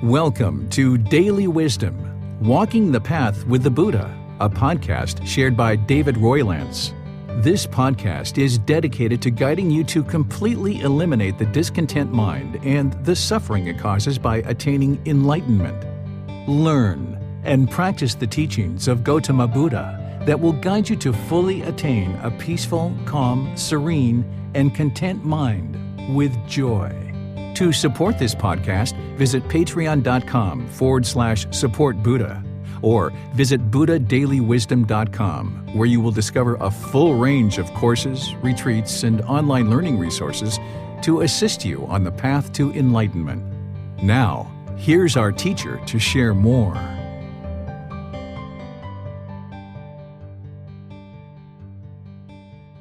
Welcome to Daily Wisdom, Walking the Path with the Buddha, a podcast shared by David Roylance. This podcast is dedicated to guiding you to completely eliminate the discontent mind and the suffering it causes by attaining enlightenment. Learn and practice the teachings of Gotama Buddha that will guide you to fully attain a peaceful, calm, serene, and content mind with joy. To support this podcast, visit patreon.com/support Buddha or visit buddhadailywisdom.com, where you will discover a full range of courses, retreats, and online learning resources to assist you on the path to enlightenment. Now, here's our teacher to share more.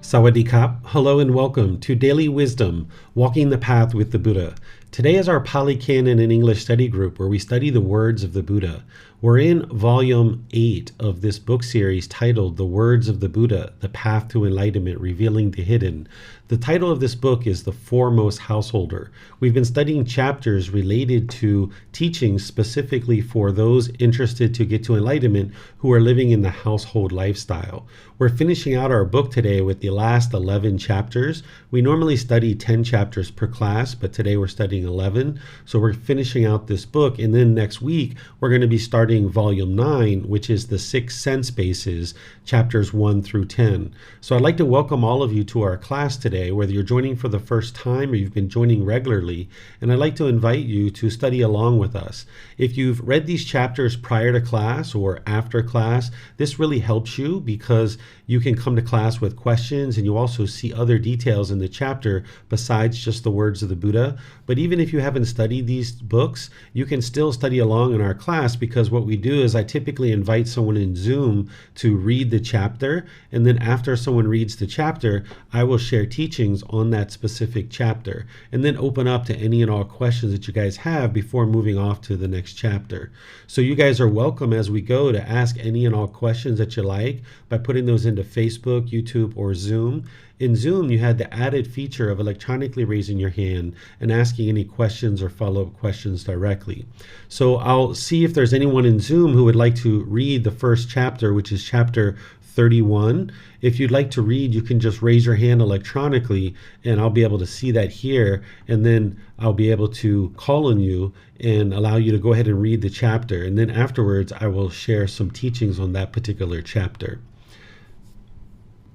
Sawadee Kap. Hello and welcome to Daily Wisdom, Walking the Path with the Buddha. Today is our Pali Canon and English study group where we study the words of the Buddha. We're in volume 8 of this book series titled The Words of the Buddha, The Path to Enlightenment, Revealing the Hidden. The title of this book is The Foremost Householder. We've been studying chapters related to teachings specifically for those interested to get to enlightenment who are living in the household lifestyle. We're finishing out our book today with the last 11 chapters. We normally study 10 chapters per class, but today we're studying 11. So we're finishing out this book, and then next week we're going to be starting volume 9, which is the 6 sense bases, chapters 1 through 10. So I'd like to welcome all of you to our class today, whether you're joining for the first time or you've been joining regularly, and I'd like to invite you to study along with us. If you've read these chapters prior to class or after class, this really helps you because you can come to class with questions and you also see other details in the chapter besides just the words of the Buddha. But even if you haven't studied these books, you can still study along in our class, because what we do is I typically invite someone in Zoom to read the chapter, and then after someone reads the chapter, I will share teachings on that specific chapter and then open up to any and all questions that you guys have before moving off to the next chapter. So you guys are welcome as we go to ask any and all questions that you like by putting those into Facebook, YouTube, or Zoom. In Zoom, you had the added feature of electronically raising your hand and asking any questions or follow-up questions directly. So I'll see if there's anyone in Zoom who would like to read the first chapter, which is chapter 31. If you'd like to read, you can just raise your hand electronically and I'll be able to see that here, and then I'll be able to call on you and allow you to go ahead and read the chapter. And then afterwards, I will share some teachings on that particular chapter.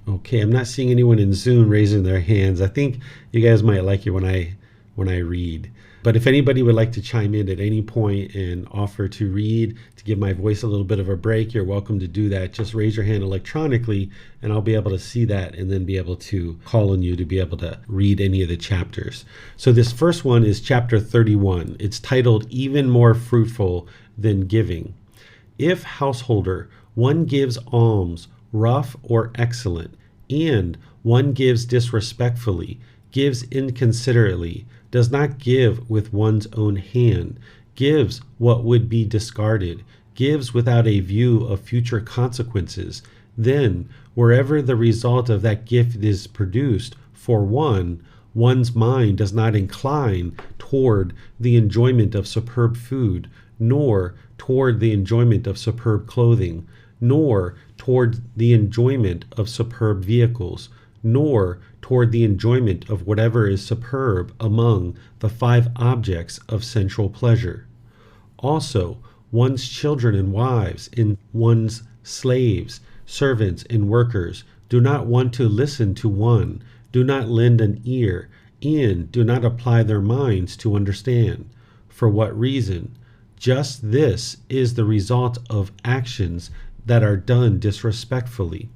Okay, I'm not seeing anyone in Zoom raising their hands. I think you guys might like it when I read. But if anybody would like to chime in at any point and offer to read, to give my voice a little bit of a break, you're welcome to do that. Just raise your hand electronically and I'll be able to see that and then be able to call on you to be able to read any of the chapters. So this first one is chapter 31. It's titled, Even More Fruitful Than Giving. If, householder, one gives alms, rough or excellent, and one gives disrespectfully, gives inconsiderately, does not give with one's own hand, gives what would be discarded, gives without a view of future consequences, then, wherever the result of that gift is produced, for one's mind does not incline toward the enjoyment of superb food, nor toward the enjoyment of superb clothing, nor toward the enjoyment of superb vehicles, nor toward the enjoyment of whatever is superb among the 5 objects of sensual pleasure. Also, one's children and wives, and one's slaves, servants, and workers do not want to listen to one, do not lend an ear, and do not apply their minds to understand. For what reason? Just this is the result of actions that are done disrespectfully.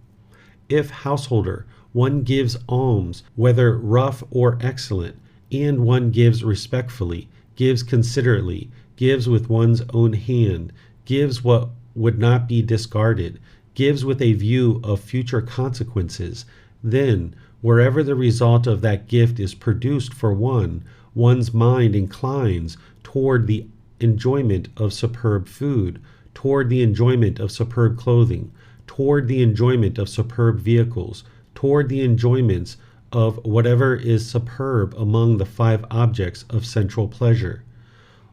If, householder, one gives alms, whether rough or excellent, and one gives respectfully, gives considerately, gives with one's own hand, gives what would not be discarded, gives with a view of future consequences, then, wherever the result of that gift is produced for one's mind inclines toward the enjoyment of superb food, toward the enjoyment of superb clothing, toward the enjoyment of superb vehicles, toward the enjoyments of whatever is superb among the 5 objects of sensual pleasure.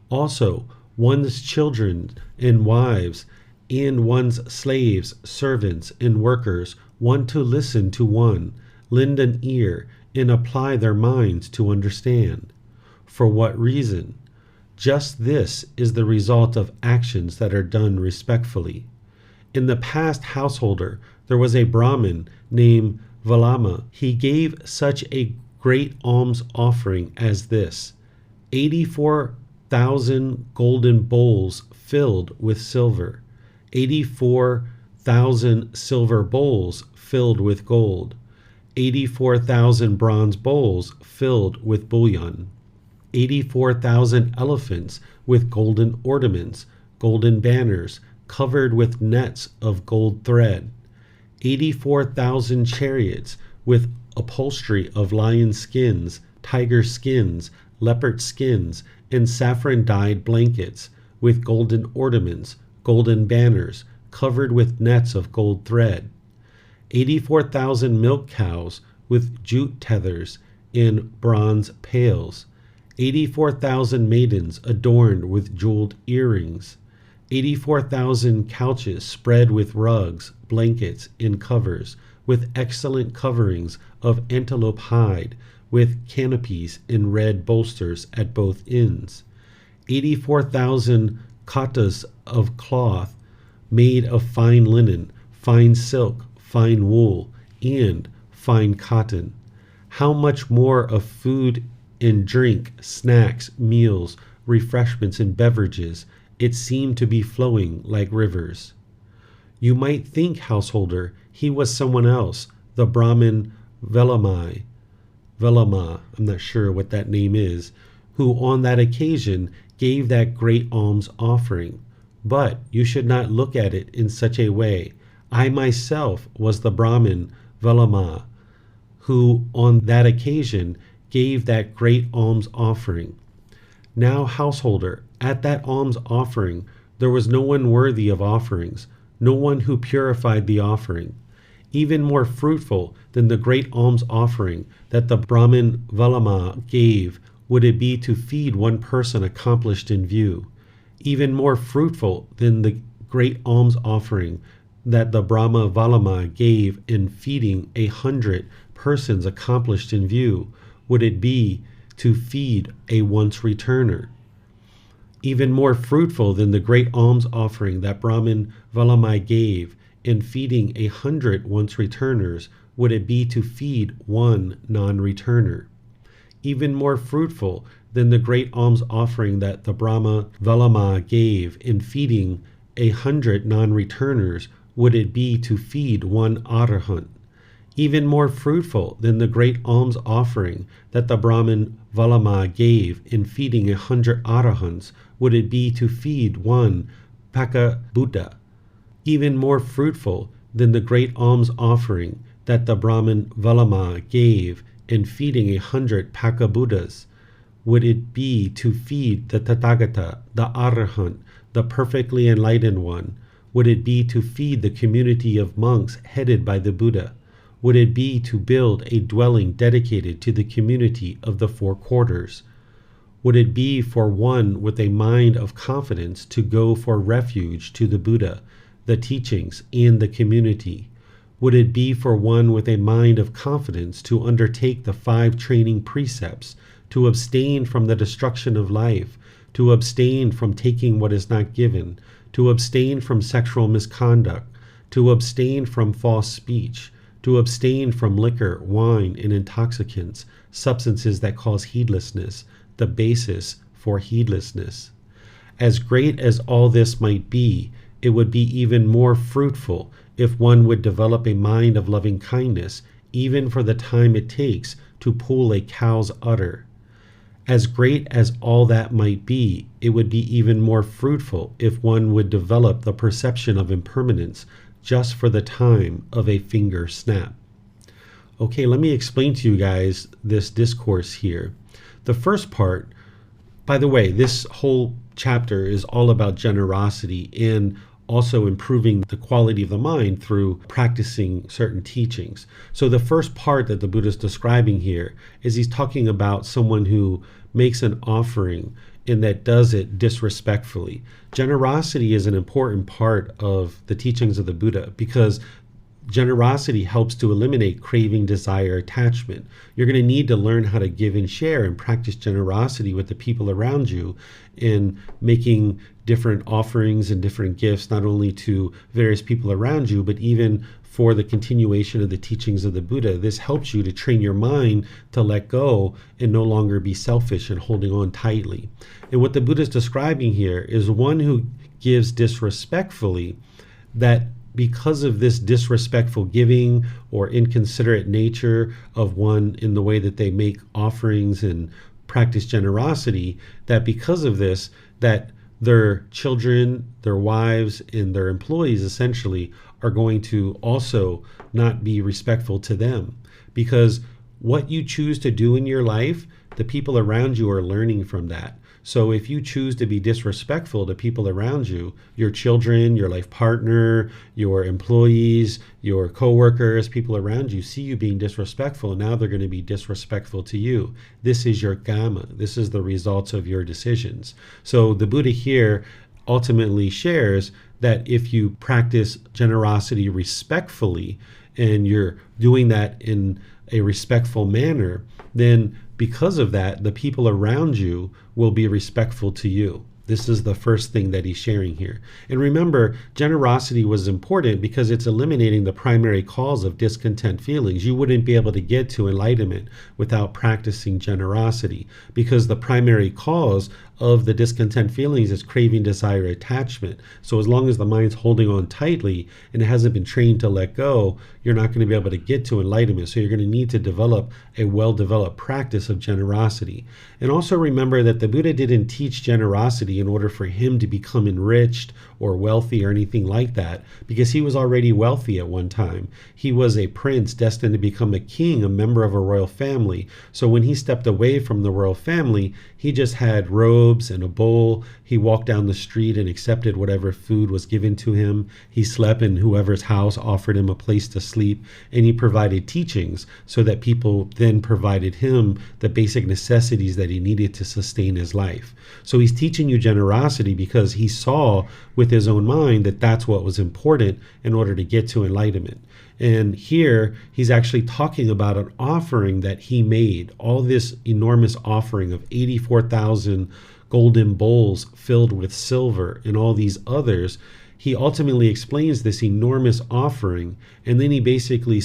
Also, one's children and wives, and one's slaves, servants, and workers, one to listen to one, lend an ear, and apply their minds to understand. For what reason? Just this is the result of actions that are done respectfully. In the past householder, there was a Brahmin named Valama. He gave such a great alms offering as this: 84,000 golden bowls filled with silver, 84,000 silver bowls filled with gold, 84,000 bronze bowls filled with bullion, 84,000 elephants with golden ornaments, golden banners, covered with nets of gold thread, 84,000 chariots with upholstery of lion skins, tiger skins, leopard skins, and saffron-dyed blankets, with golden ornaments, golden banners, covered with nets of gold thread, 84,000 milk cows with jute tethers in bronze pails, 84,000 maidens adorned with jeweled earrings, 84,000 couches spread with rugs, blankets, and covers, with excellent coverings of antelope hide, with canopies and red bolsters at both ends, 84,000 katas of cloth made of fine linen, fine silk, fine wool, and fine cotton. How much more of food and drink, snacks, meals, refreshments, and beverages, it seemed to be flowing like rivers. You might think, householder, he was someone else, the Brahmin Velama, I'm not sure what that name is, who on that occasion gave that great alms offering. But you should not look at it in such a way. I myself was the Brahmin Velama, who on that occasion gave that great alms offering. Now, householder, at that alms offering, there was no one worthy of offerings, no one who purified the offering. Even more fruitful than the great alms offering that the Brahmin Velama gave would it be to feed one person accomplished in view. Even more fruitful than the great alms offering that the Brahma Valama gave in feeding 100 persons accomplished in view would it be to feed a once returner. Even more fruitful than the great alms offering that Brahmin Valama gave in feeding 100 once returners would it be to feed one non-returner. Even more fruitful than the great alms offering that the Brahma Valama gave in feeding 100 non-returners would it be to feed one Arahant. Even more fruitful than the great alms offering that the Brahmin Valama gave in feeding 100 Arahants would it be to feed one Paka Buddha. Even more fruitful than the great alms offering that the Brahmin Valama gave in feeding 100 Paka Buddhas would it be to feed the Tathagata, the Arahant, the perfectly enlightened one. Would it be to feed the community of monks headed by the Buddha? Would it be to build a dwelling dedicated to the community of the four quarters? Would it be for one with a mind of confidence to go for refuge to the Buddha, the teachings, and the community? Would it be for one with a mind of confidence to undertake the 5 training precepts, to abstain from the destruction of life, to abstain from taking what is not given, to abstain from sexual misconduct, to abstain from false speech, to abstain from liquor, wine, and intoxicants, substances that cause heedlessness, the basis for heedlessness? As great as all this might be, it would be even more fruitful if one would develop a mind of loving kindness, even for the time it takes to pull a cow's udder. As great as all that might be, it would be even more fruitful if one would develop the perception of impermanence just for the time of a finger snap. Okay, let me explain to you guys this discourse here. The first part, by the way, this whole chapter is all about generosity and also improving the quality of the mind through practicing certain teachings. So the first part that the Buddha is describing here is he's talking about someone who makes an offering and that does it disrespectfully. Generosity is an important part of the teachings of the Buddha because generosity helps to eliminate craving, desire, attachment. You're going to need to learn how to give and share and practice generosity with the people around you in making different offerings and different gifts, not only to various people around you, but even for the continuation of the teachings of the Buddha. This helps you to train your mind to let go and no longer be selfish and holding on tightly. And what the Buddha is describing here is one who gives disrespectfully, that because of this disrespectful giving or inconsiderate nature of one in the way that they make offerings and practice generosity, that because of this, that their children, their wives, and their employees essentially are going to also not be respectful to them. Because what you choose to do in your life, the people around you are learning from that. So if you choose to be disrespectful to people around you, your children, your life partner, your employees, your coworkers, people around you see you being disrespectful, and now they're going to be disrespectful to you. This is your karma. This is the results of your decisions. So the Buddha here ultimately shares that if you practice generosity respectfully, and you're doing that in a respectful manner, then because of that, the people around you will be respectful to you. This is the first thing that he's sharing here. And remember, generosity was important because it's eliminating the primary cause of discontent feelings. You wouldn't be able to get to enlightenment without practicing generosity, because the primary cause of the discontent feelings is craving, desire, attachment. So as long as the mind's holding on tightly and it hasn't been trained to let go, you're not going to be able to get to enlightenment. So you're going to need to develop a well-developed practice of generosity. And also remember that the Buddha didn't teach generosity in order for him to become enriched or wealthy or anything like that, because he was already wealthy at one time. He was a prince destined to become a king, a member of a royal family. So when he stepped away from the royal family, he just had robes and a bowl. He walked down the street and accepted whatever food was given to him. He slept in whoever's house offered him a place to sleep, and he provided teachings so that people then provided him the basic necessities that he needed to sustain his life. So he's teaching you generosity because he saw with his own mind that that's what was important in order to get to enlightenment. And here he's actually talking about an offering that he made, all this enormous offering of 84,000 golden bowls filled with silver and all these others. He ultimately explains this enormous offering, and then he basically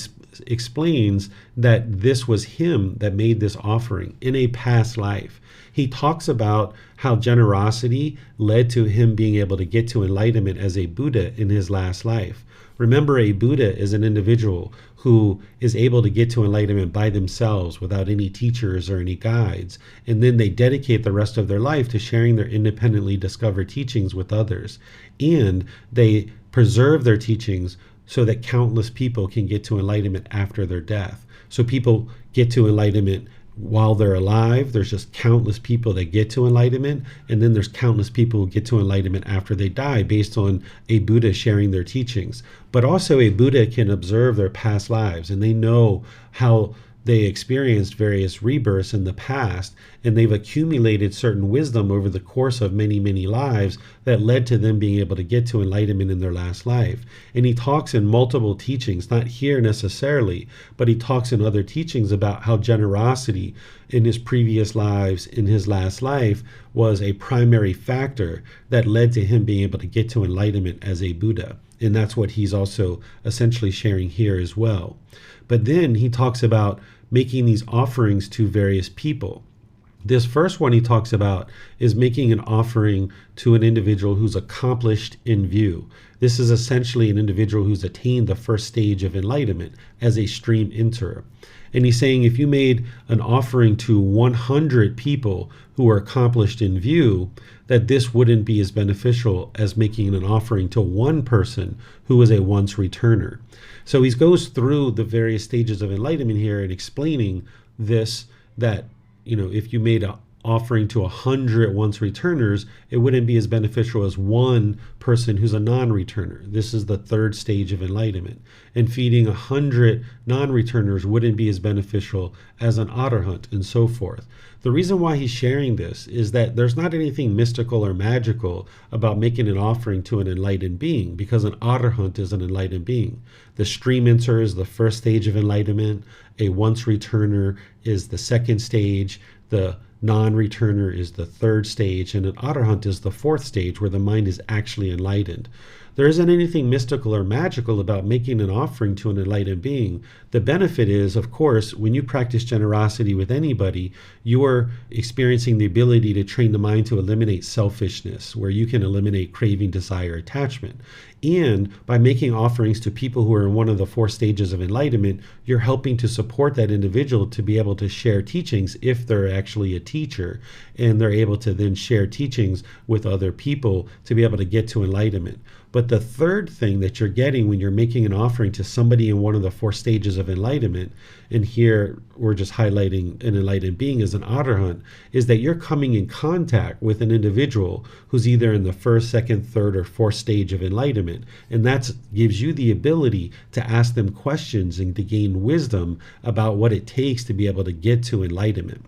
explains that this was him that made this offering in a past life. He talks about how generosity led to him being able to get to enlightenment as a Buddha in his last life. Remember, a Buddha is an individual who is able to get to enlightenment by themselves without any teachers or any guides. And then they dedicate the rest of their life to sharing their independently discovered teachings with others. And they preserve their teachings so that countless people can get to enlightenment after their death. So people get to enlightenment while they're alive. There's just countless people that get to enlightenment, and then there's countless people who get to enlightenment after they die based on a Buddha sharing their teachings. But also a Buddha can observe their past lives, and they know how they experienced various rebirths in the past, and they've accumulated certain wisdom over the course of many, many lives that led to them being able to get to enlightenment in their last life. And he talks in multiple teachings, not here necessarily, but he talks in other teachings about how generosity in his previous lives, in his last life, was a primary factor that led to him being able to get to enlightenment as a Buddha. And that's what he's also essentially sharing here as well. But then he talks about making these offerings to various people. This first one he talks about is making an offering to an individual who's accomplished in view. This is essentially an individual who's attained the first stage of enlightenment as a stream enterer. And he's saying if you made an offering to 100 people who are accomplished in view, that this wouldn't be as beneficial as making an offering to one person who is a once returner. So he goes through the various stages of enlightenment here and explaining this, that if you made offering to 100 once returners, it wouldn't be as beneficial as one person who's a non-returner. This is the third stage of enlightenment. And feeding 100 non-returners wouldn't be as beneficial as an arahant, and so forth. The reason why he's sharing this is that there's not anything mystical or magical about making an offering to an enlightened being, because an arahant is an enlightened being. The stream enter is the first stage of enlightenment. A once returner is the second stage. The non-returner is the third stage, and an arahant is the fourth stage, where the mind is actually enlightened. There isn't anything mystical or magical about making an offering to an enlightened being. The benefit is, of course, when you practice generosity with anybody, you are experiencing the ability to train the mind to eliminate selfishness, where you can eliminate craving, desire, attachment. And by making offerings to people who are in one of the four stages of enlightenment, you're helping to support that individual to be able to share teachings if they're actually a teacher, and they're able to then share teachings with other people to be able to get to enlightenment. But the third thing that you're getting when you're making an offering to somebody in one of the four stages of enlightenment, and here we're just highlighting an enlightened being as an arahant, is that you're coming in contact with an individual who's either in the first, second, third, or fourth stage of enlightenment. And that gives you the ability to ask them questions and to gain wisdom about what it takes to be able to get to enlightenment.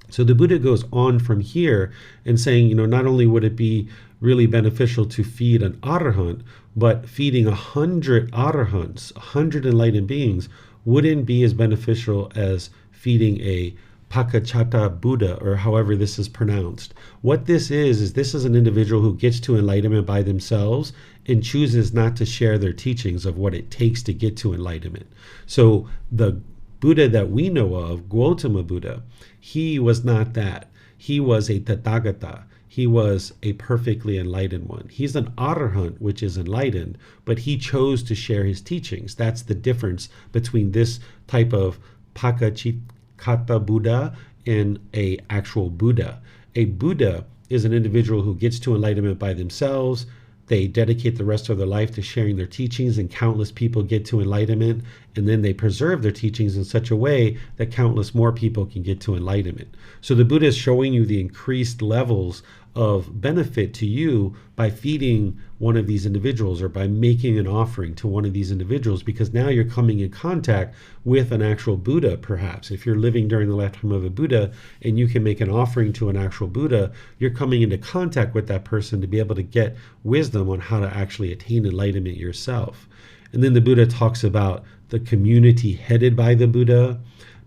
So the Buddha goes on from here and saying, not only would it be really beneficial to feed an arahant, but feeding 100 arahants, 100 enlightened beings, wouldn't be as beneficial as feeding a Pakachata Buddha, or however this is pronounced. What this is this is an individual who gets to enlightenment by themselves and chooses not to share their teachings of what it takes to get to enlightenment. So the Buddha that we know of, Gautama Buddha, he was not that. He was a Tathagata. He was a perfectly enlightened one. He's an arahant, which is enlightened, but he chose to share his teachings. That's the difference between this type of Pakachikata Buddha and a actual Buddha. A Buddha is an individual who gets to enlightenment by themselves. They dedicate the rest of their life to sharing their teachings, and countless people get to enlightenment, and then they preserve their teachings in such a way that countless more people can get to enlightenment. So the Buddha is showing you the increased levels of benefit to you by feeding one of these individuals or by making an offering to one of these individuals, because now you're coming in contact with an actual Buddha. Perhaps if you're living during the lifetime of a Buddha and you can make an offering to an actual Buddha, you're coming into contact with that person to be able to get wisdom on how to actually attain enlightenment yourself. And then the Buddha talks about the community headed by the Buddha,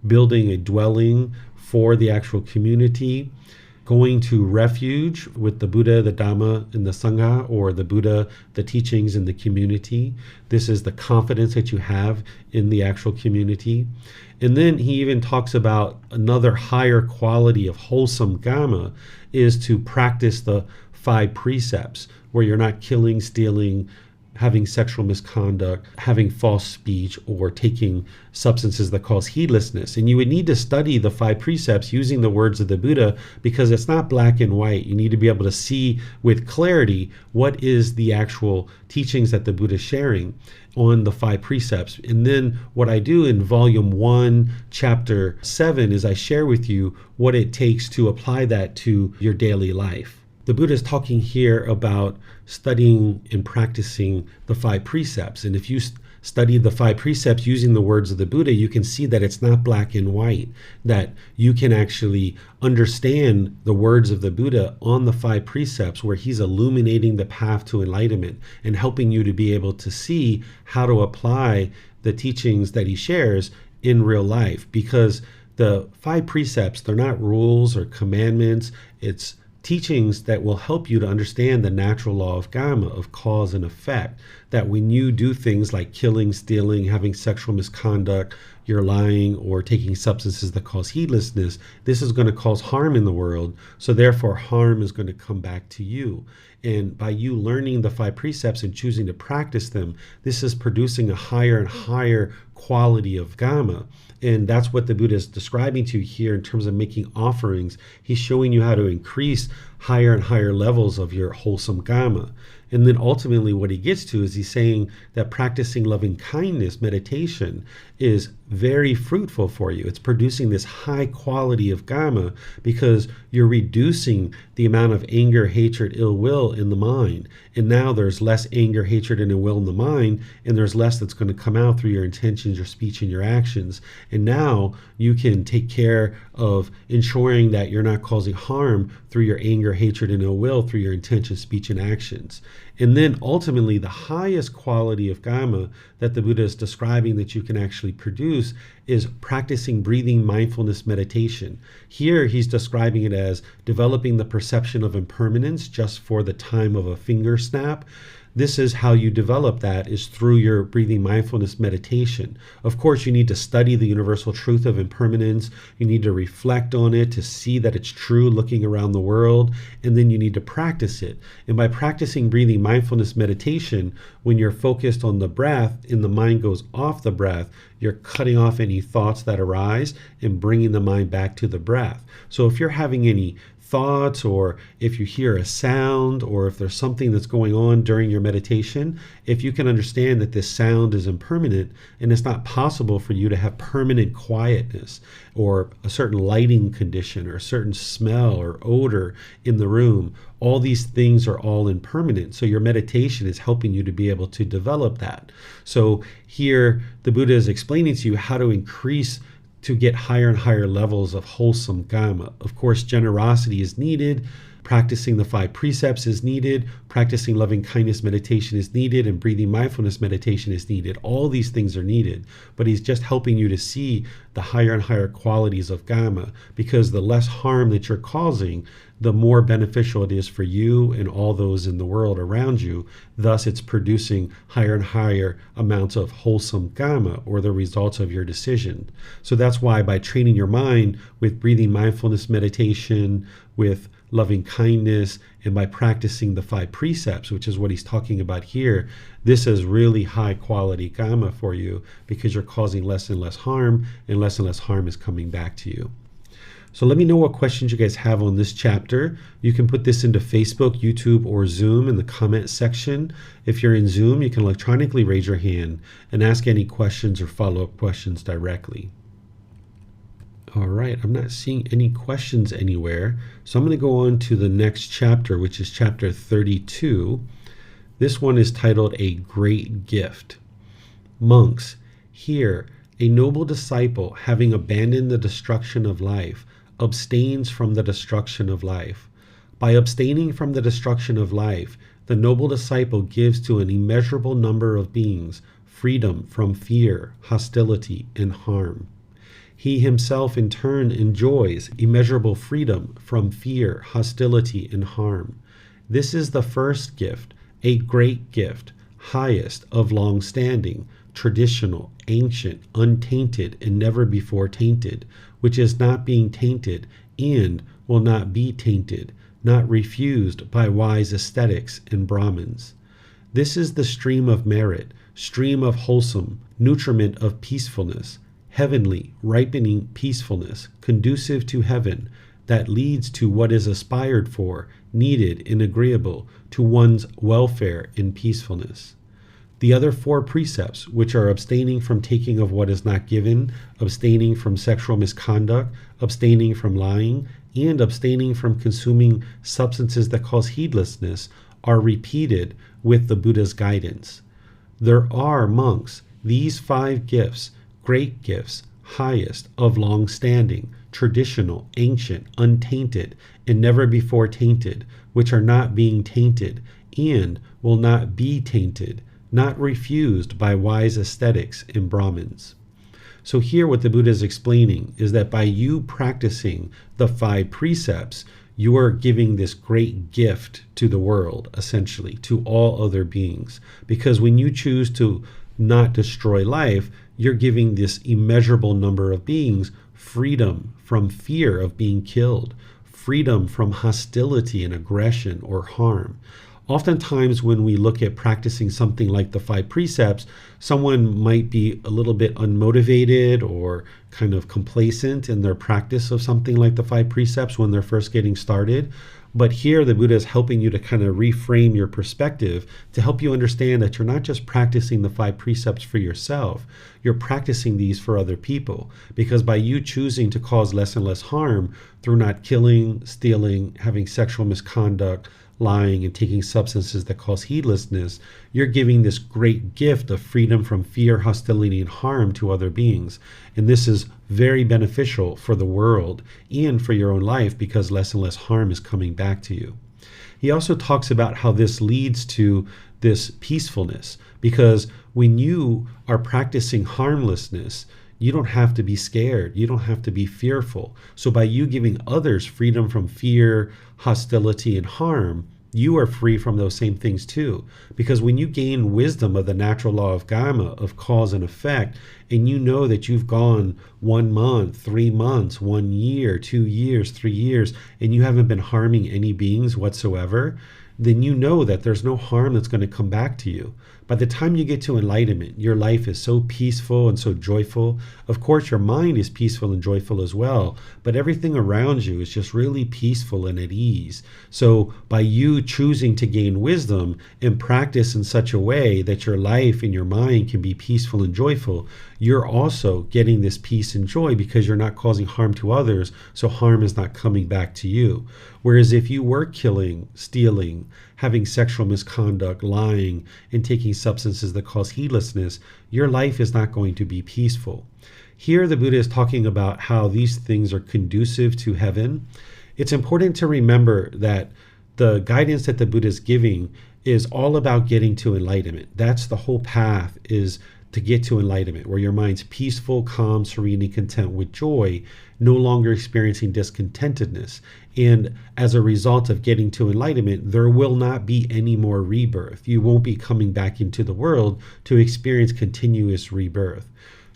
building a dwelling for the actual community, going to refuge with the Buddha, the Dhamma, and the Sangha, or the Buddha, the teachings, and the community. This is the confidence that you have in the actual community. And then he even talks about another higher quality of wholesome Dhamma is to practice the 5 precepts, where you're not killing, stealing, having sexual misconduct, having false speech, or taking substances that cause heedlessness. And you would need to study the 5 precepts using the words of the Buddha, because it's not black and white. You need to be able to see with clarity what is the actual teachings that the Buddha is sharing on the 5 precepts. And then what I do in volume 1, chapter 7, is I share with you what it takes to apply that to your daily life. The Buddha is talking here about studying and practicing the 5 precepts. And if you study the 5 precepts using the words of the Buddha, you can see that it's not black and white, that you can actually understand the words of the Buddha on the 5 precepts, where he's illuminating the path to enlightenment and helping you to be able to see how to apply the teachings that he shares in real life. Because the 5 precepts, they're not rules or commandments. It's teachings that will help you to understand the natural law of karma, of cause and effect, that when you do things like killing, stealing, having sexual misconduct, you're lying, or taking substances that cause heedlessness, this is going to cause harm in the world. So therefore, harm is going to come back to you. And by you learning the 5 precepts and choosing to practice them, this is producing a higher and higher quality of karma. And that's what the Buddha is describing to you here in terms of making offerings. He's showing you how to increase higher and higher levels of your wholesome Dhamma. And then ultimately what he gets to is he's saying that practicing loving kindness meditation is very fruitful for you. It's producing this high quality of Dhamma because you're reducing the amount of anger, hatred, ill will in the mind. And now there's less anger, hatred, and ill will in the mind, and there's less that's going to come out through your intentions, your speech, and your actions. And now you can take care of ensuring that you're not causing harm through your anger, hatred, and ill will through your intention, speech, and actions. And then ultimately the highest quality of Dhamma that the Buddha is describing that you can actually produce is practicing breathing mindfulness meditation. Here he's describing it as developing the perception of impermanence just for the time of a finger snap. This is how you develop that, is through your breathing mindfulness meditation. Of course, you need to study the universal truth of impermanence. You need to reflect on it to see that it's true looking around the world, and then you need to practice it. And by practicing breathing mindfulness meditation, when you're focused on the breath and the mind goes off the breath, you're cutting off any thoughts that arise and bringing the mind back to the breath. So if you're having any thoughts, or if you hear a sound, or if there's something that's going on during your meditation, if you can understand that this sound is impermanent and it's not possible for you to have permanent quietness or a certain lighting condition or a certain smell or odor in the room, all these things are all impermanent. So your meditation is helping you to be able to develop that. So here the Buddha is explaining to you how to increase to get higher and higher levels of wholesome Dhamma. Of course, generosity is needed, practicing the 5 precepts is needed, practicing loving kindness meditation is needed, and breathing mindfulness meditation is needed. All these things are needed, but he's just helping you to see the higher and higher qualities of Dhamma, because the less harm that you're causing, the more beneficial it is for you and all those in the world around you. Thus, it's producing higher and higher amounts of wholesome Dhamma, or the results of your decision. So that's why by training your mind with breathing mindfulness meditation, with loving kindness, and by practicing the 5 precepts, which is what he's talking about here, this is really high quality Dhamma for you, because you're causing less and less harm is coming back to you. So let me know what questions you guys have on this chapter. You can put this into Facebook, YouTube, or Zoom in the comment section. If you're in Zoom, you can electronically raise your hand and ask any questions or follow-up questions directly. All right, I'm not seeing any questions anywhere. So I'm going to go on to the next chapter, which is chapter 32. This one is titled A Great Gift. Monks, here, a noble disciple, having abandoned the destruction of life, abstains from the destruction of life. By abstaining from the destruction of life, the noble disciple gives to an immeasurable number of beings freedom from fear, hostility, and harm. He himself in turn enjoys immeasurable freedom from fear, hostility, and harm. This is the first gift, a great gift, highest of long standing, traditional, ancient, untainted, and never before tainted, which is not being tainted and will not be tainted, not refused by wise ascetics and Brahmins. This is the stream of merit, stream of wholesome, nutriment of peacefulness, heavenly, ripening peacefulness, conducive to heaven, that leads to what is aspired for, needed, and agreeable to one's welfare and peacefulness. The other 4 precepts, which are abstaining from taking of what is not given, abstaining from sexual misconduct, abstaining from lying, and abstaining from consuming substances that cause heedlessness, are repeated with the Buddha's guidance. There are, monks, these 5 gifts, great gifts, highest, of long standing, traditional, ancient, untainted, and never before tainted, which are not being tainted, and will not be tainted, not refused by wise ascetics and Brahmins. So here what the Buddha is explaining is that by you practicing the 5 precepts, you are giving this great gift to the world, essentially, to all other beings. Because when you choose to not destroy life, you're giving this immeasurable number of beings freedom from fear of being killed, freedom from hostility and aggression or harm. Oftentimes when we look at practicing something like the 5 precepts, someone might be a little bit unmotivated or kind of complacent in their practice of something like the 5 precepts when they're first getting started. But here the Buddha is helping you to kind of reframe your perspective to help you understand that you're not just practicing the 5 precepts for yourself, you're practicing these for other people. Because by you choosing to cause less and less harm through not killing, stealing, having sexual misconduct, lying, and taking substances that cause heedlessness, you're giving this great gift of freedom from fear, hostility, and harm to other beings. And this is very beneficial for the world and for your own life because less and less harm is coming back to you. He also talks about how this leads to this peacefulness, because when you are practicing harmlessness, you don't have to be scared. You don't have to be fearful. So by you giving others freedom from fear, hostility, and harm, you are free from those same things too. Because when you gain wisdom of the natural law of Karma, of cause and effect, and you know that you've gone 1 month, 3 months, 1 year, 2 years, 3 years, and you haven't been harming any beings whatsoever, then you know that there's no harm that's going to come back to you. By the time you get to enlightenment, your life is so peaceful and so joyful. Of course, your mind is peaceful and joyful as well, but everything around you is just really peaceful and at ease. So by you choosing to gain wisdom and practice in such a way that your life and your mind can be peaceful and joyful, you're also getting this peace and joy because you're not causing harm to others, so harm is not coming back to you. Whereas if you were killing, stealing, having sexual misconduct, lying, and taking substances that cause heedlessness, your life is not going to be peaceful. Here the Buddha is talking about how these things are conducive to heaven. It's important to remember that the guidance that the Buddha is giving is all about getting to enlightenment. That's the whole path, is to get to enlightenment, where your mind's peaceful, calm, serene, and content with joy, no longer experiencing discontentedness. And as a result of getting to enlightenment, there will not be any more rebirth. You won't be coming back into the world to experience continuous rebirth.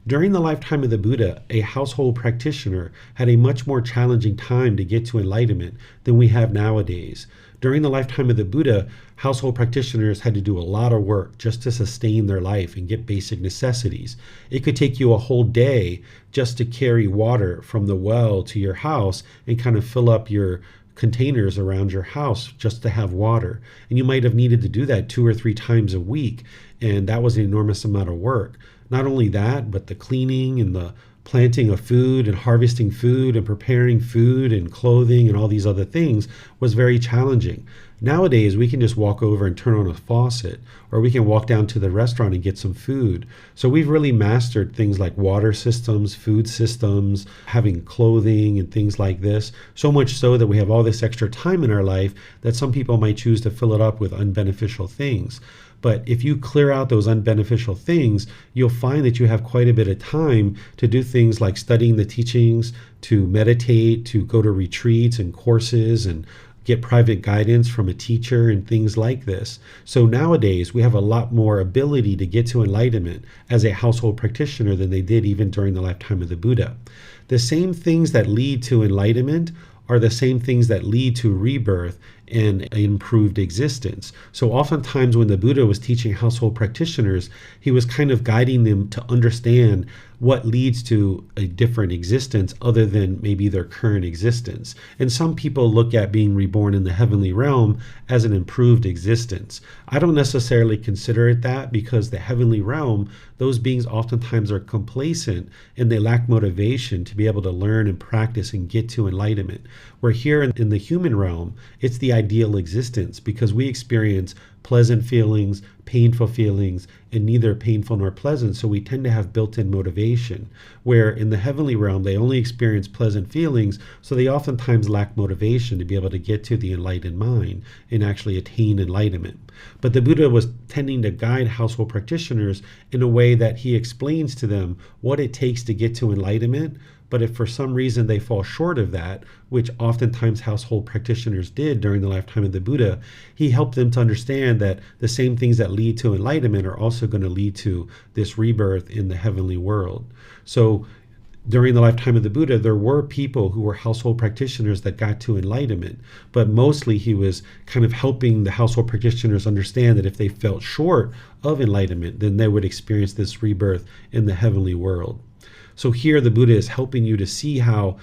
During the lifetime of the Buddha, a household practitioner had a much more challenging time to get to enlightenment than we have nowadays. During the lifetime of the Buddha, household practitioners had to do a lot of work just to sustain their life and get basic necessities. It could take you a whole day just to carry water from the well to your house and kind of fill up your containers around your house just to have water. And you might have needed to do that 2 or 3 times a week, and that was an enormous amount of work. Not only that, but the cleaning and the planting of food and harvesting food and preparing food and clothing and all these other things was very challenging. Nowadays, we can just walk over and turn on a faucet, or we can walk down to the restaurant and get some food. So we've really mastered things like water systems, food systems, having clothing and things like this, so much so that we have all this extra time in our life that some people might choose to fill it up with unbeneficial things. But if you clear out those unbeneficial things, you'll find that you have quite a bit of time to do things like studying the teachings, to meditate, to go to retreats and courses and get private guidance from a teacher and things like this. So nowadays, we have a lot more ability to get to enlightenment as a household practitioner than they did even during the lifetime of the Buddha. The same things that lead to enlightenment are the same things that lead to rebirth and improved existence. So oftentimes when the Buddha was teaching household practitioners, he was kind of guiding them to understand what leads to a different existence other than maybe their current existence. And some people look at being reborn in the heavenly realm as an improved existence. I don't necessarily consider it that, because the heavenly realm, those beings oftentimes are complacent and they lack motivation to be able to learn and practice and get to enlightenment. Where here in the human realm, it's the ideal existence, because we experience pleasant feelings, painful feelings, and neither painful nor pleasant, so we tend to have built-in motivation. Where in the heavenly realm, they only experience pleasant feelings, so they oftentimes lack motivation to be able to get to the enlightened mind and actually attain enlightenment. But the Buddha was tending to guide household practitioners in a way that he explains to them what it takes to get to enlightenment. But if for some reason they fall short of that, which oftentimes household practitioners did during the lifetime of the Buddha, he helped them to understand that the same things that lead to enlightenment are also going to lead to this rebirth in the heavenly world. So during the lifetime of the Buddha, there were people who were household practitioners that got to enlightenment, but mostly he was kind of helping the household practitioners understand that if they fell short of enlightenment, then they would experience this rebirth in the heavenly world. So here the Buddha is helping you to see how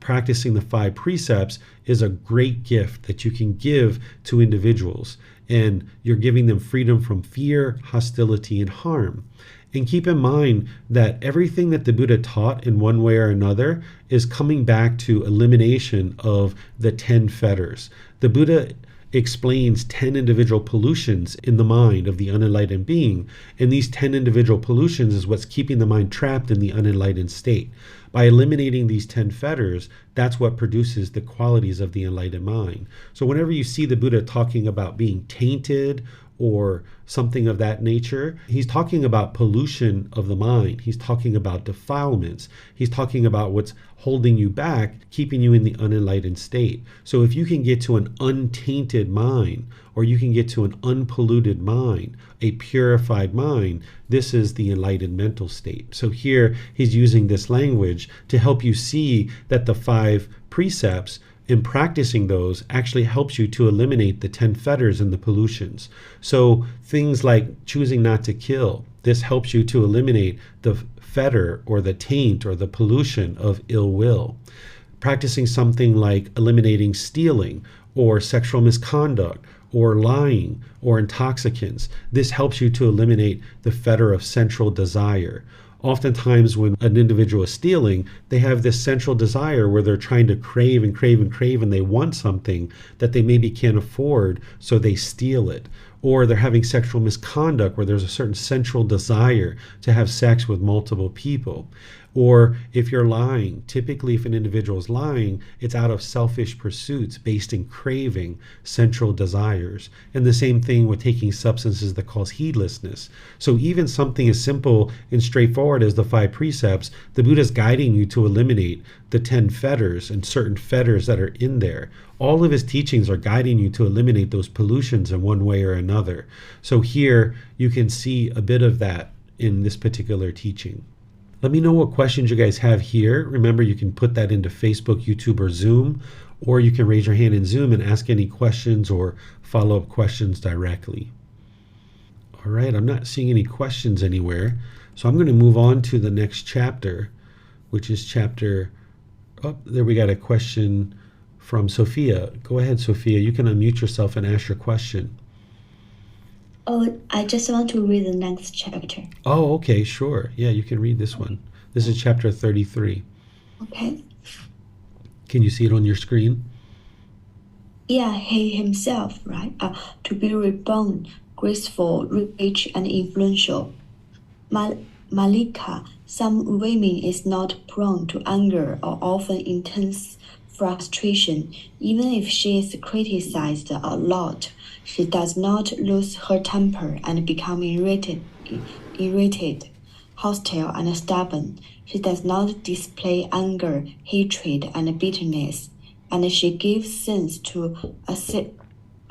practicing the 5 precepts is a great gift that you can give to individuals. And you're giving them freedom from fear, hostility, and harm. And keep in mind that everything that the Buddha taught in one way or another is coming back to elimination of the 10 fetters. The Buddha explains 10 individual pollutions in the mind of the unenlightened being. And these 10 individual pollutions is what's keeping the mind trapped in the unenlightened state. By eliminating these 10 fetters, that's what produces the qualities of the enlightened mind. So whenever you see the Buddha talking about being tainted or something of that nature, he's talking about pollution of the mind. He's talking about defilements. He's talking about what's holding you back, keeping you in the unenlightened state. So if you can get to an untainted mind, or you can get to an unpolluted mind, a purified mind, this is the enlightened mental state. So here he's using this language to help you see that the 5 precepts, in practicing those, actually helps you to eliminate the 10 fetters and the pollutions. So things like choosing not to kill, this helps you to eliminate the fetter or the taint or the pollution of ill will. Practicing something like eliminating stealing or sexual misconduct or lying or intoxicants, this helps you to eliminate the fetter of sensual desire. Oftentimes when an individual is stealing, they have this central desire where they're trying to crave and crave and crave, and they want something that they maybe can't afford, so they steal it. Or they're having sexual misconduct where there's a certain central desire to have sex with multiple people. Or if you're lying, typically if an individual is lying, it's out of selfish pursuits based in craving, central desires. And the same thing with taking substances that cause heedlessness. So even something as simple and straightforward as the 5 precepts, the Buddha is guiding you to eliminate the 10 fetters and certain fetters that are in there. All of his teachings are guiding you to eliminate those pollutions in one way or another. So here you can see a bit of that in this particular teaching. Let me know what questions you guys have here. Remember, you can put that into Facebook, YouTube, or Zoom, or you can raise your hand in Zoom and ask any questions or follow-up questions directly. All right, I'm not seeing any questions anywhere, so I'm going to move on to the next chapter, which is chapter... Oh, there we got a question from Sophia. Go ahead, Sophia. You can unmute yourself and ask your question. Oh, I just want to read the next chapter. Oh, okay, sure. Yeah, you can read this one. This is chapter 33. Okay. Can you see it on your screen? Yeah, he himself, right? To be reborn, graceful, rich, and influential. Malika, some women is not prone to anger or often intense frustration. Even if she is criticized a lot, she does not lose her temper and become irritated, hostile, and stubborn. She does not display anger, hatred, and bitterness, and she gives sense to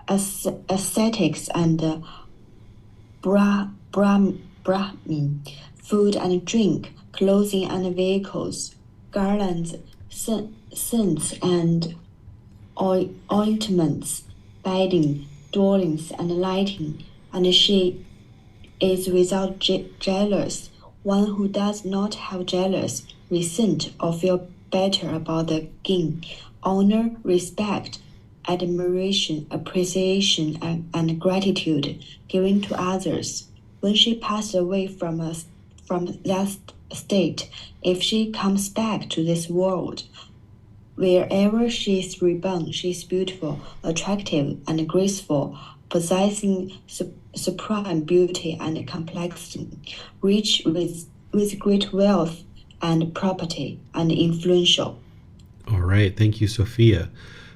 ascetics and Brahmin, food and drink, clothing and vehicles, garlands, scents and ointments, bedding, dwellings, and lighting, and she is without jealous, one who does not have jealous, resent, or feel better about the gain, honor, respect, admiration, appreciation, and gratitude given to others. When she passed away from that state, if she comes back to this world, wherever she is reborn, she is beautiful, attractive, and graceful, possessing supreme beauty and complexity, rich with great wealth and property, and influential. All right, thank you, Sophia.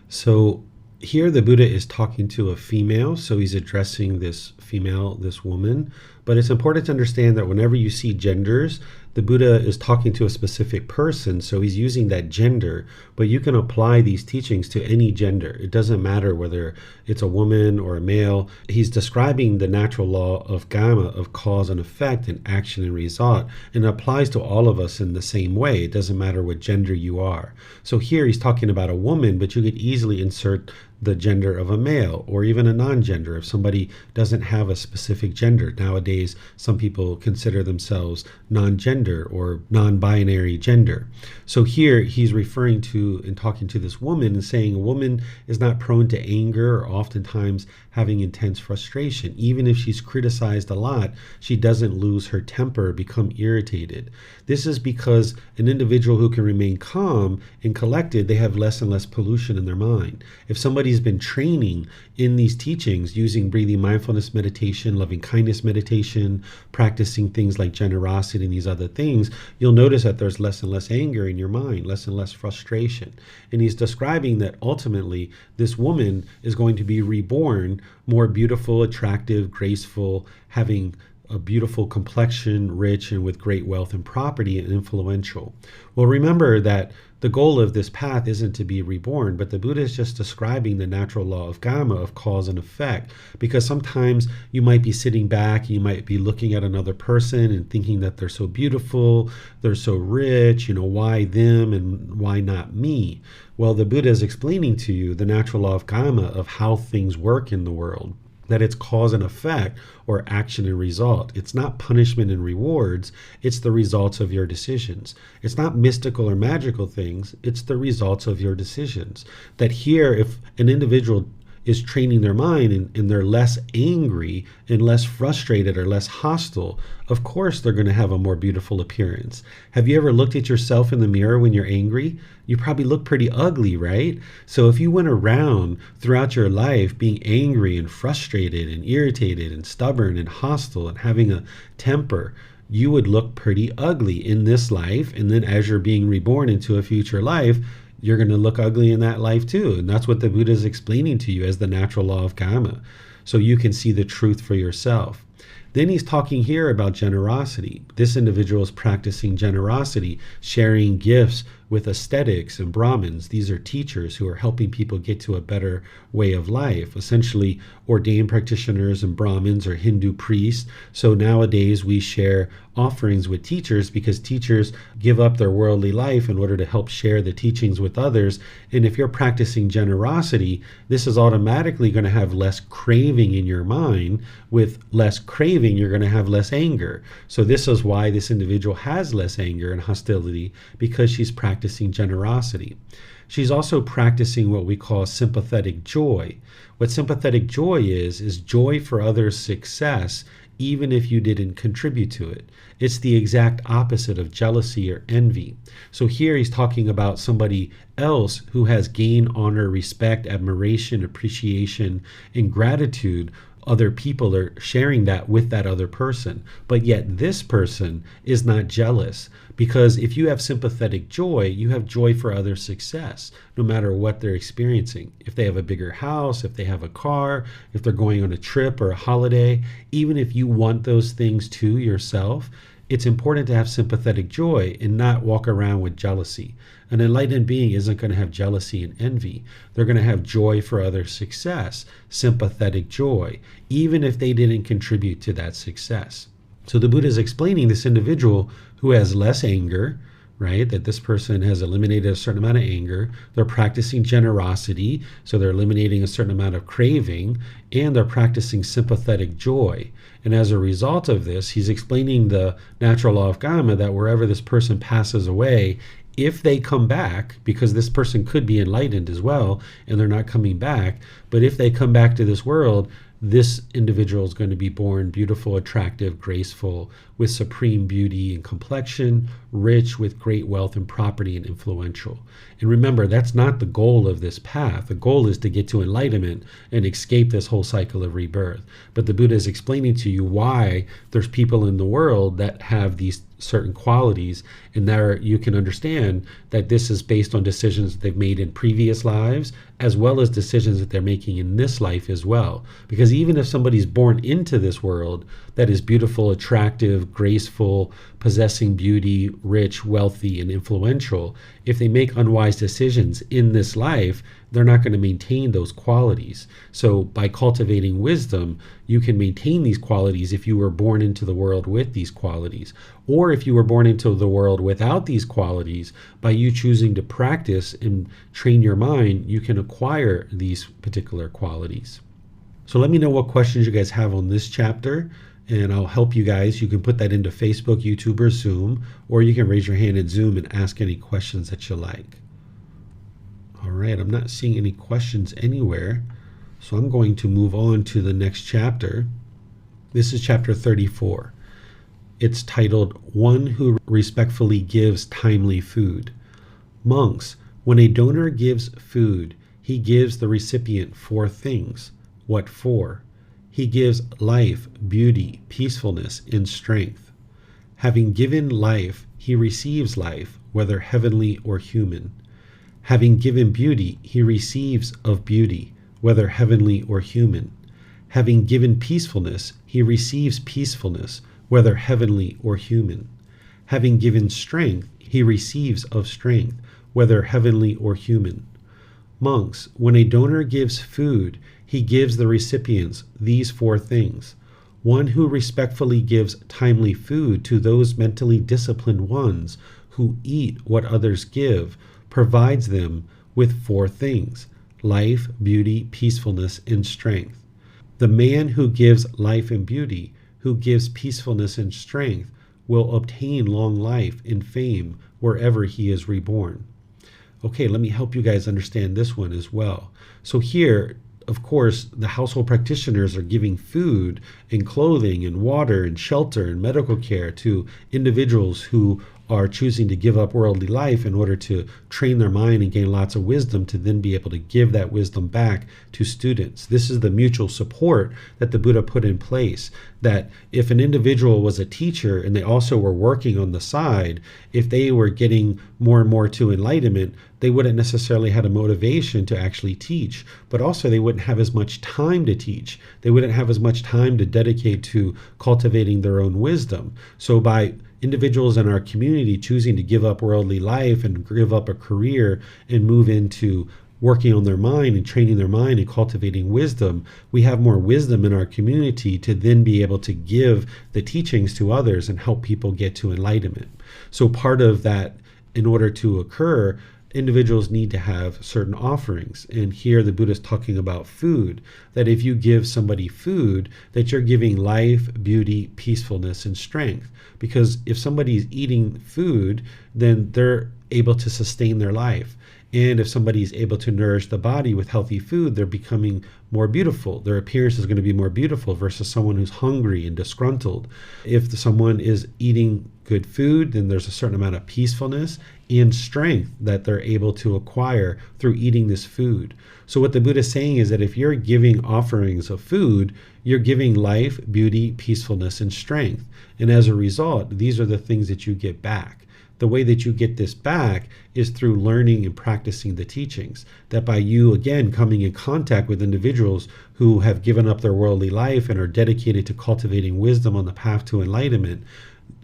So here the Buddha is talking to a female, so he's addressing this female, this woman. But it's important to understand that whenever you see genders, the Buddha is talking to a specific person, so he's using that gender, but you can apply these teachings to any gender. It doesn't matter whether it's a woman or a male. He's describing the natural law of karma, of cause and effect, and action and result, and it applies to all of us in the same way. It doesn't matter what gender you are. So here he's talking about a woman, but you could easily insert the gender of a male or even a non-gender. If somebody doesn't have a specific gender, nowadays some people consider themselves non-gender or non-binary gender. So here he's referring to and talking to this woman and saying a woman is not prone to anger or oftentimes having intense frustration. Even if she's criticized a lot, she doesn't lose her temper, become irritated. This is because an individual who can remain calm and collected, they have less and less pollution in their mind. If somebody's been training in these teachings using breathing mindfulness meditation, loving kindness meditation, practicing things like generosity and these other things, you'll notice that there's less and less anger in your mind, less and less frustration. And he's describing that ultimately this woman is going to be reborn more beautiful, attractive, graceful, having a beautiful complexion, rich, and with great wealth and property, and influential. Well, remember that the goal of this path isn't to be reborn, but the Buddha is just describing the natural law of karma, of cause and effect, because sometimes you might be sitting back, you might be looking at another person and thinking that they're so beautiful, they're so rich, why them and why not me? Well, the Buddha is explaining to you the natural law of karma, of how things work in the world, that it's cause and effect, or action and result. It's not punishment and rewards, it's the results of your decisions. It's not mystical or magical things, it's the results of your decisions. That here, if an individual is training their mind and they're less angry and less frustrated or less hostile, of course they're going to have a more beautiful appearance. Have you ever looked at yourself in the mirror when you're angry? You probably look pretty ugly, right? So if you went around throughout your life being angry and frustrated and irritated and stubborn and hostile and having a temper, you would look pretty ugly in this life. And then as you're being reborn into a future life, you're going to look ugly in that life too. And that's what the Buddha is explaining to you as the natural law of karma, so you can see the truth for yourself. Then he's talking here about generosity. This individual is practicing generosity, sharing gifts with ascetics and Brahmins. These are teachers who are helping people get to a better way of life, essentially ordained practitioners and Brahmins or Hindu priests. So nowadays we share offerings with teachers because teachers give up their worldly life in order to help share the teachings with others. And if you're practicing generosity, this is automatically going to have less craving in your mind. With less craving, you're going to have less anger. So this is why this individual has less anger and hostility, because she's practicing generosity. She's also practicing what we call sympathetic joy. What sympathetic joy is joy for others' success, even if you didn't contribute to it. It's the exact opposite of jealousy or envy. So here he's talking about somebody else who has gained honor, respect, admiration, appreciation, and gratitude. Other people are sharing that with that other person. But yet this person is not jealous, because if you have sympathetic joy, you have joy for other success, no matter what they're experiencing. If they have a bigger house, if they have a car, if they're going on a trip or a holiday, even if you want those things to yourself, it's important to have sympathetic joy and not walk around with jealousy. An enlightened being isn't going to have jealousy and envy. They're going to have joy for other success, sympathetic joy, even if they didn't contribute to that success. So the Buddha is explaining this individual who has less anger, right? That this person has eliminated a certain amount of anger. They're practicing generosity, so they're eliminating a certain amount of craving, and they're practicing sympathetic joy. And as a result of this, he's explaining the natural law of karma, that wherever this person passes away, if they come back, because this person could be enlightened as well, and they're not coming back, but if they come back to this world, this individual is going to be born beautiful, attractive, graceful, with supreme beauty and complexion, rich with great wealth and property, and influential. And remember, that's not the goal of this path. The goal is to get to enlightenment and escape this whole cycle of rebirth. But the Buddha is explaining to you why there's people in the world that have these certain qualities, and there you can understand that this is based on decisions that they've made in previous lives, as well as decisions that they're making in this life as well. Because Because even if somebody's born into this world that is beautiful, attractive, graceful, possessing beauty, rich, wealthy, and influential, if they make unwise decisions in this life, they're not going to maintain those qualities. So by cultivating wisdom, you can maintain these qualities if you were born into the world with these qualities. Or if you were born into the world without these qualities, by you choosing to practice and train your mind, you can acquire these particular qualities. So let me know what questions you guys have on this chapter, and I'll help you guys. You can put that into Facebook, YouTube, or Zoom, or you can raise your hand in Zoom and ask any questions that you like. All right, I'm not seeing any questions anywhere, so I'm going to move on to the next chapter. This is chapter 34. It's titled, One Who Respectfully Gives Timely Food. Monks, when a donor gives food, he gives the recipient 4 things. What for? He gives life, beauty, peacefulness, and strength. Having given life, he receives life, whether heavenly or human. Having given beauty, he receives of beauty, whether heavenly or human. Having given peacefulness, he receives peacefulness, whether heavenly or human. Having given strength, he receives of strength, whether heavenly or human. Monks, when a donor gives food, he gives the recipients these 4 things. One who respectfully gives timely food to those mentally disciplined ones who eat what others give, provides them with 4 things: life, beauty, peacefulness, and strength. The man who gives life and beauty, who gives peacefulness and strength, will obtain long life and fame wherever he is reborn. Okay, let me help you guys understand this one as well. So here, of course, the household practitioners are giving food and clothing and water and shelter and medical care to individuals who are choosing to give up worldly life in order to train their mind and gain lots of wisdom to then be able to give that wisdom back to students. This is the mutual support that the Buddha put in place, that if an individual was a teacher and they also were working on the side, if they were getting more and more to enlightenment, they wouldn't necessarily have a motivation to actually teach, but also they wouldn't have as much time to teach. They wouldn't have as much time to dedicate to cultivating their own wisdom. So by individuals in our community choosing to give up worldly life and give up a career and move into working on their mind and training their mind and cultivating wisdom, we have more wisdom in our community to then be able to give the teachings to others and help people get to enlightenment. So part of that, in order to occur, individuals need to have certain offerings. And here the Buddha is talking about food, that if you give somebody food, that you're giving life, beauty, peacefulness, and strength. Because if somebody's eating food, then they're able to sustain their life. And if somebody is able to nourish the body with healthy food, they're becoming more beautiful. Their appearance is going to be more beautiful versus someone who's hungry and disgruntled. If someone is eating good food, then there's a certain amount of peacefulness and strength that they're able to acquire through eating this food. So what the Buddha is saying is that if you're giving offerings of food, you're giving life, beauty, peacefulness, and strength. And as a result, these are the things that you get back. The way that you get this back is through learning and practicing the teachings. That by you, again, coming in contact with individuals who have given up their worldly life and are dedicated to cultivating wisdom on the path to enlightenment,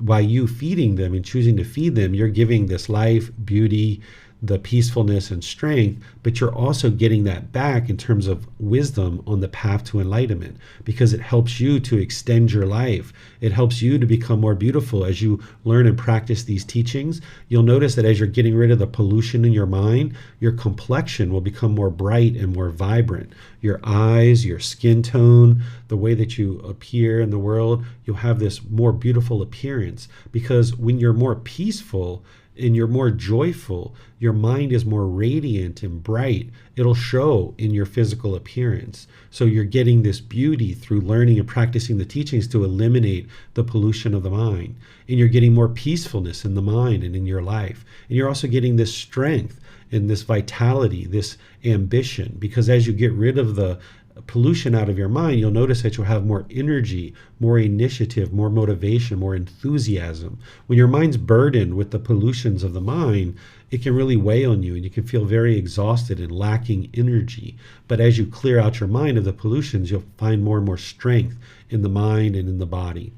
by you feeding them and choosing to feed them, you're giving this life, beauty, the peacefulness and strength, but you're also getting that back in terms of wisdom on the path to enlightenment, because it helps you to extend your life. It helps you to become more beautiful. As you learn and practice these teachings, you'll notice that as you're getting rid of the pollution in your mind, your complexion will become more bright and more vibrant. Your eyes, your skin tone, the way that you appear in the world, you'll have this more beautiful appearance, because when you're more peaceful and you're more joyful, your mind is more radiant and bright. It'll show in your physical appearance. So you're getting this beauty through learning and practicing the teachings to eliminate the pollution of the mind. And you're getting more peacefulness in the mind and in your life. And you're also getting this strength and this vitality, this ambition, because as you get rid of the pollution out of your mind, you'll notice that you'll have more energy, more initiative, more motivation, more enthusiasm. When your mind's burdened with the pollutions of the mind, it can really weigh on you and you can feel very exhausted and lacking energy. But as you clear out your mind of the pollutions, you'll find more and more strength in the mind and in the body.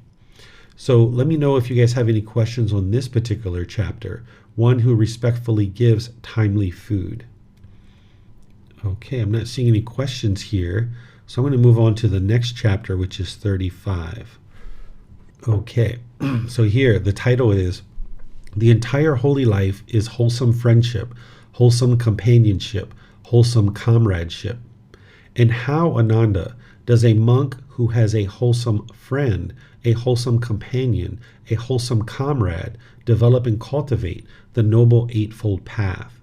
So let me know if you guys have any questions on this particular chapter. One who respectfully gives timely food. Okay, I'm not seeing any questions here. So I'm going to move on to the next chapter, which is 35. Okay, so here the title is, The Entire Holy Life is Wholesome Friendship, Wholesome Companionship, Wholesome Comradeship. And how, Ananda, does a monk who has a wholesome friend, a wholesome companion, a wholesome comrade develop and cultivate the Noble Eightfold Path?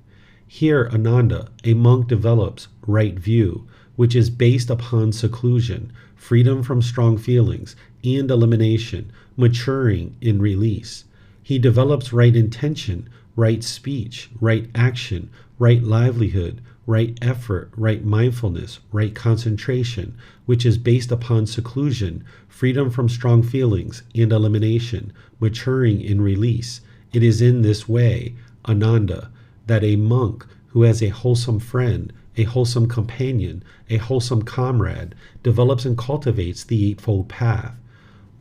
Here, Ananda, a monk develops right view, which is based upon seclusion, freedom from strong feelings, and elimination, maturing in release. He develops right intention, right speech, right action, right livelihood, right effort, right mindfulness, right concentration, which is based upon seclusion, freedom from strong feelings, and elimination, maturing in release. It is in this way, Ananda, that a monk who has a wholesome friend, a wholesome companion, a wholesome comrade, develops and cultivates the Eightfold Path.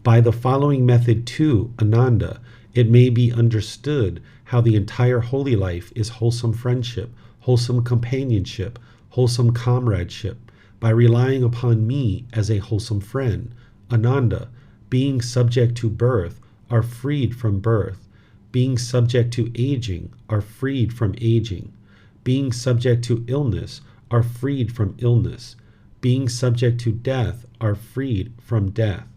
By the following method too, Ananda, it may be understood how the entire holy life is wholesome friendship, wholesome companionship, wholesome comradeship, by relying upon me as a wholesome friend. Ananda, being subject to birth, are freed from birth. Being subject to aging, are freed from aging. Being subject to illness, are freed from illness. Being subject to death, are freed from death.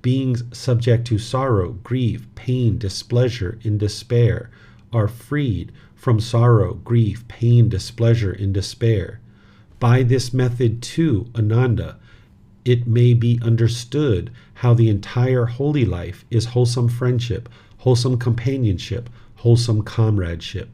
Being subject to sorrow, grief, pain, displeasure, and despair, are freed from sorrow, grief, pain, displeasure, and despair. By this method too, Ananda, it may be understood how the entire holy life is wholesome friendship, wholesome companionship, wholesome comradeship.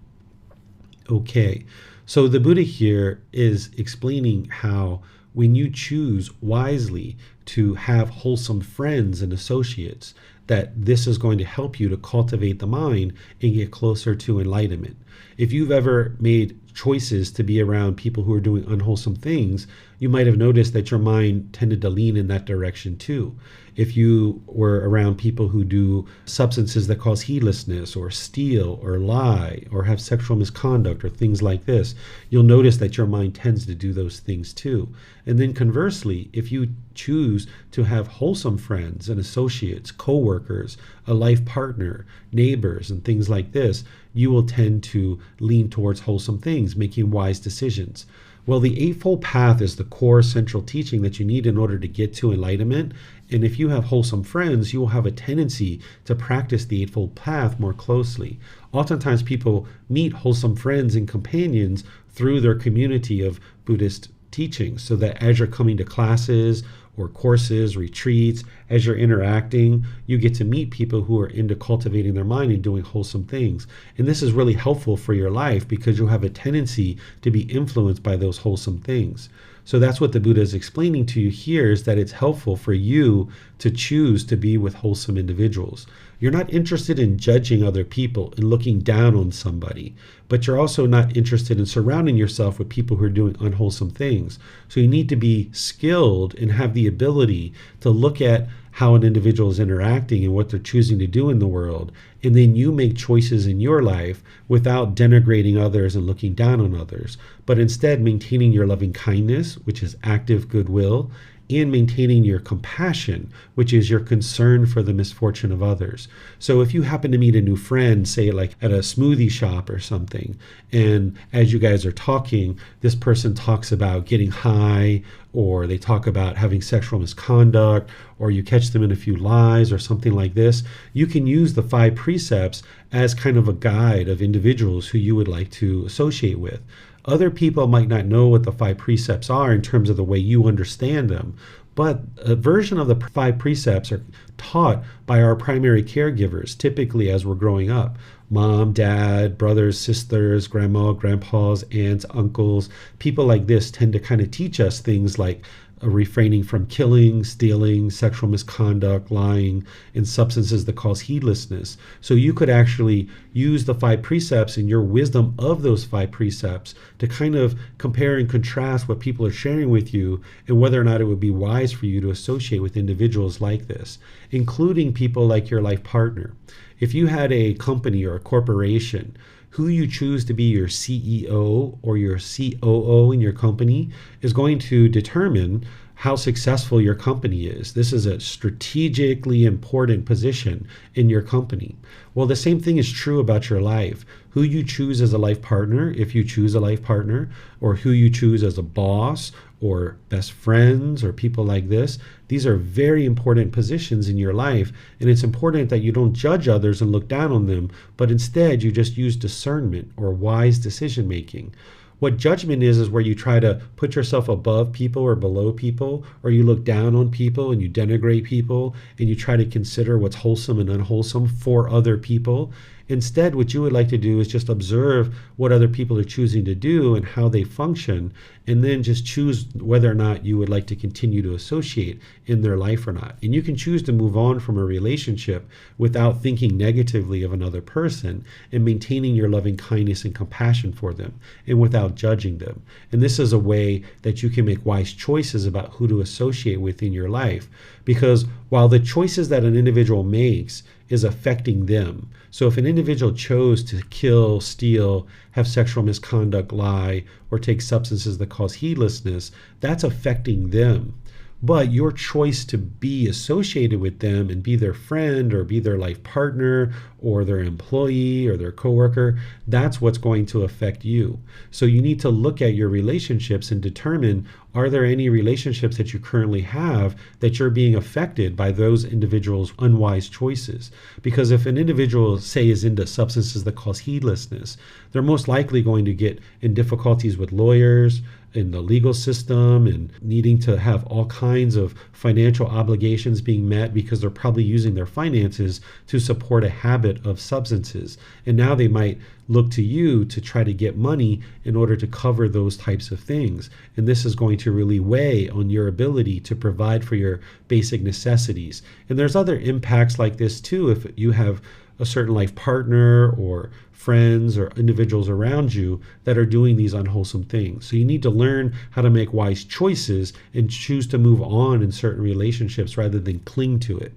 Okay, so the Buddha here is explaining how when you choose wisely to have wholesome friends and associates, that this is going to help you to cultivate the mind and get closer to enlightenment. If you've ever made choices to be around people who are doing unwholesome things, you might have noticed that your mind tended to lean in that direction too. If you were around people who do substances that cause heedlessness or steal or lie or have sexual misconduct or things like this, you'll notice that your mind tends to do those things too. And then conversely, if you choose to have wholesome friends and associates, co-workers, a life partner, neighbors, and things like this, you will tend to lean towards wholesome things, making wise decisions. Well, the Eightfold Path is the core central teaching that you need in order to get to enlightenment. And if you have wholesome friends, you will have a tendency to practice the Eightfold Path more closely. Oftentimes people meet wholesome friends and companions through their community of Buddhist teachings, so that as you're coming to classes or courses, retreats, as you're interacting, you get to meet people who are into cultivating their mind and doing wholesome things. And this is really helpful for your life because you'll have a tendency to be influenced by those wholesome things. So that's what the Buddha is explaining to you here, is that it's helpful for you to choose to be with wholesome individuals. You're not interested in judging other people and looking down on somebody, but you're also not interested in surrounding yourself with people who are doing unwholesome things. So you need to be skilled and have the ability to look at how an individual is interacting and what they're choosing to do in the world. And then you make choices in your life without denigrating others and looking down on others, but instead maintaining your loving kindness, which is active goodwill, and maintaining your compassion, which is your concern for the misfortune of others. So if you happen to meet a new friend, say like at a smoothie shop or something, and as you guys are talking, this person talks about getting high, or they talk about having sexual misconduct, or you catch them in a few lies or something like this, you can use the 5 precepts as kind of a guide of individuals who you would like to associate with. Other people might not know what the 5 precepts are in terms of the way you understand them, but a version of the 5 precepts are taught by our primary caregivers, typically as we're growing up. Mom, dad, brothers, sisters, grandma, grandpas, aunts, uncles, people like this tend to kind of teach us things like refraining from killing, stealing, sexual misconduct, lying, and substances that cause heedlessness. So you could actually use the 5 precepts and your wisdom of those 5 precepts to kind of compare and contrast what people are sharing with you and whether or not it would be wise for you to associate with individuals like this, including people like your life partner. If you had a company or a corporation, who you choose to be your CEO or your COO in your company is going to determine how successful your company is. This is a strategically important position in your company. Well, the same thing is true about your life. Who you choose as a life partner, if you choose a life partner, or who you choose as a boss or best friends or people like this, these are very important positions in your life. And it's important that you don't judge others and look down on them, but instead you just use discernment or wise decision making. What judgment is where you try to put yourself above people or below people, or you look down on people and you denigrate people and you try to consider what's wholesome and unwholesome for other people. Instead, what you would like to do is just observe what other people are choosing to do and how they function, and then just choose whether or not you would like to continue to associate in their life or not. And you can choose to move on from a relationship without thinking negatively of another person and maintaining your loving kindness and compassion for them and without judging them. And this is a way that you can make wise choices about who to associate with in your life, because while the choices that an individual makes is affecting them. So if an individual chose to kill, steal, have sexual misconduct, lie, or take substances that cause heedlessness, that's affecting them. But your choice to be associated with them and be their friend or be their life partner or their employee or their coworker, that's what's going to affect you. So you need to look at your relationships and determine, are there any relationships that you currently have that you're being affected by those individuals' unwise choices? Because if an individual, say, is into substances that cause heedlessness, they're most likely going to get in difficulties with lawyers, in the legal system, and needing to have all kinds of financial obligations being met because they're probably using their finances to support a habit of substances. And now they might look to you to try to get money in order to cover those types of things. And this is going to really weigh on your ability to provide for your basic necessities. And there's other impacts like this too. If you have a certain life partner or friends or individuals around you that are doing these unwholesome things. So you need to learn how to make wise choices and choose to move on in certain relationships rather than cling to it.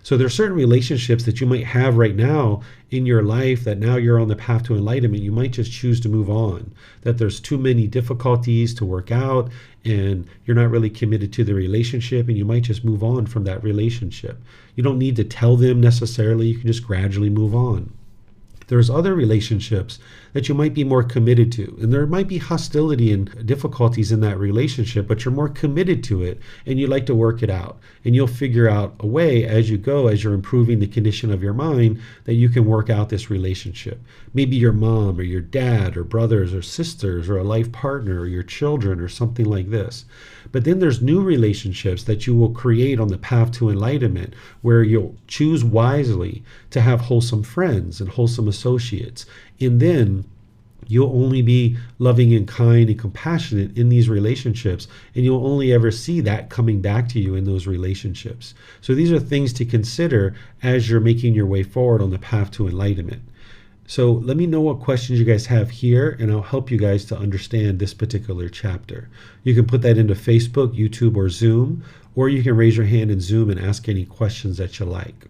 So there are certain relationships that you might have right now in your life that now you're on the path to enlightenment, you might just choose to move on, that there's too many difficulties to work out and you're not really committed to the relationship, and you might just move on from that relationship. You don't need to tell them necessarily, you can just gradually move on. There's other relationships that you might be more committed to, and there might be hostility and difficulties in that relationship, but you're more committed to it and you like to work it out, and you'll figure out a way as you go, as you're improving the condition of your mind, that you can work out this relationship. Maybe your mom or your dad or brothers or sisters or a life partner or your children or something like this. But then there's new relationships that you will create on the path to enlightenment, where you'll choose wisely to have wholesome friends and wholesome associates. And then you'll only be loving and kind and compassionate in these relationships, and you'll only ever see that coming back to you in those relationships. So these are things to consider as you're making your way forward on the path to enlightenment. So let me know what questions you guys have here, and I'll help you guys to understand this particular chapter. You can put that into Facebook, YouTube, or Zoom, or you can raise your hand in Zoom and ask any questions that you like.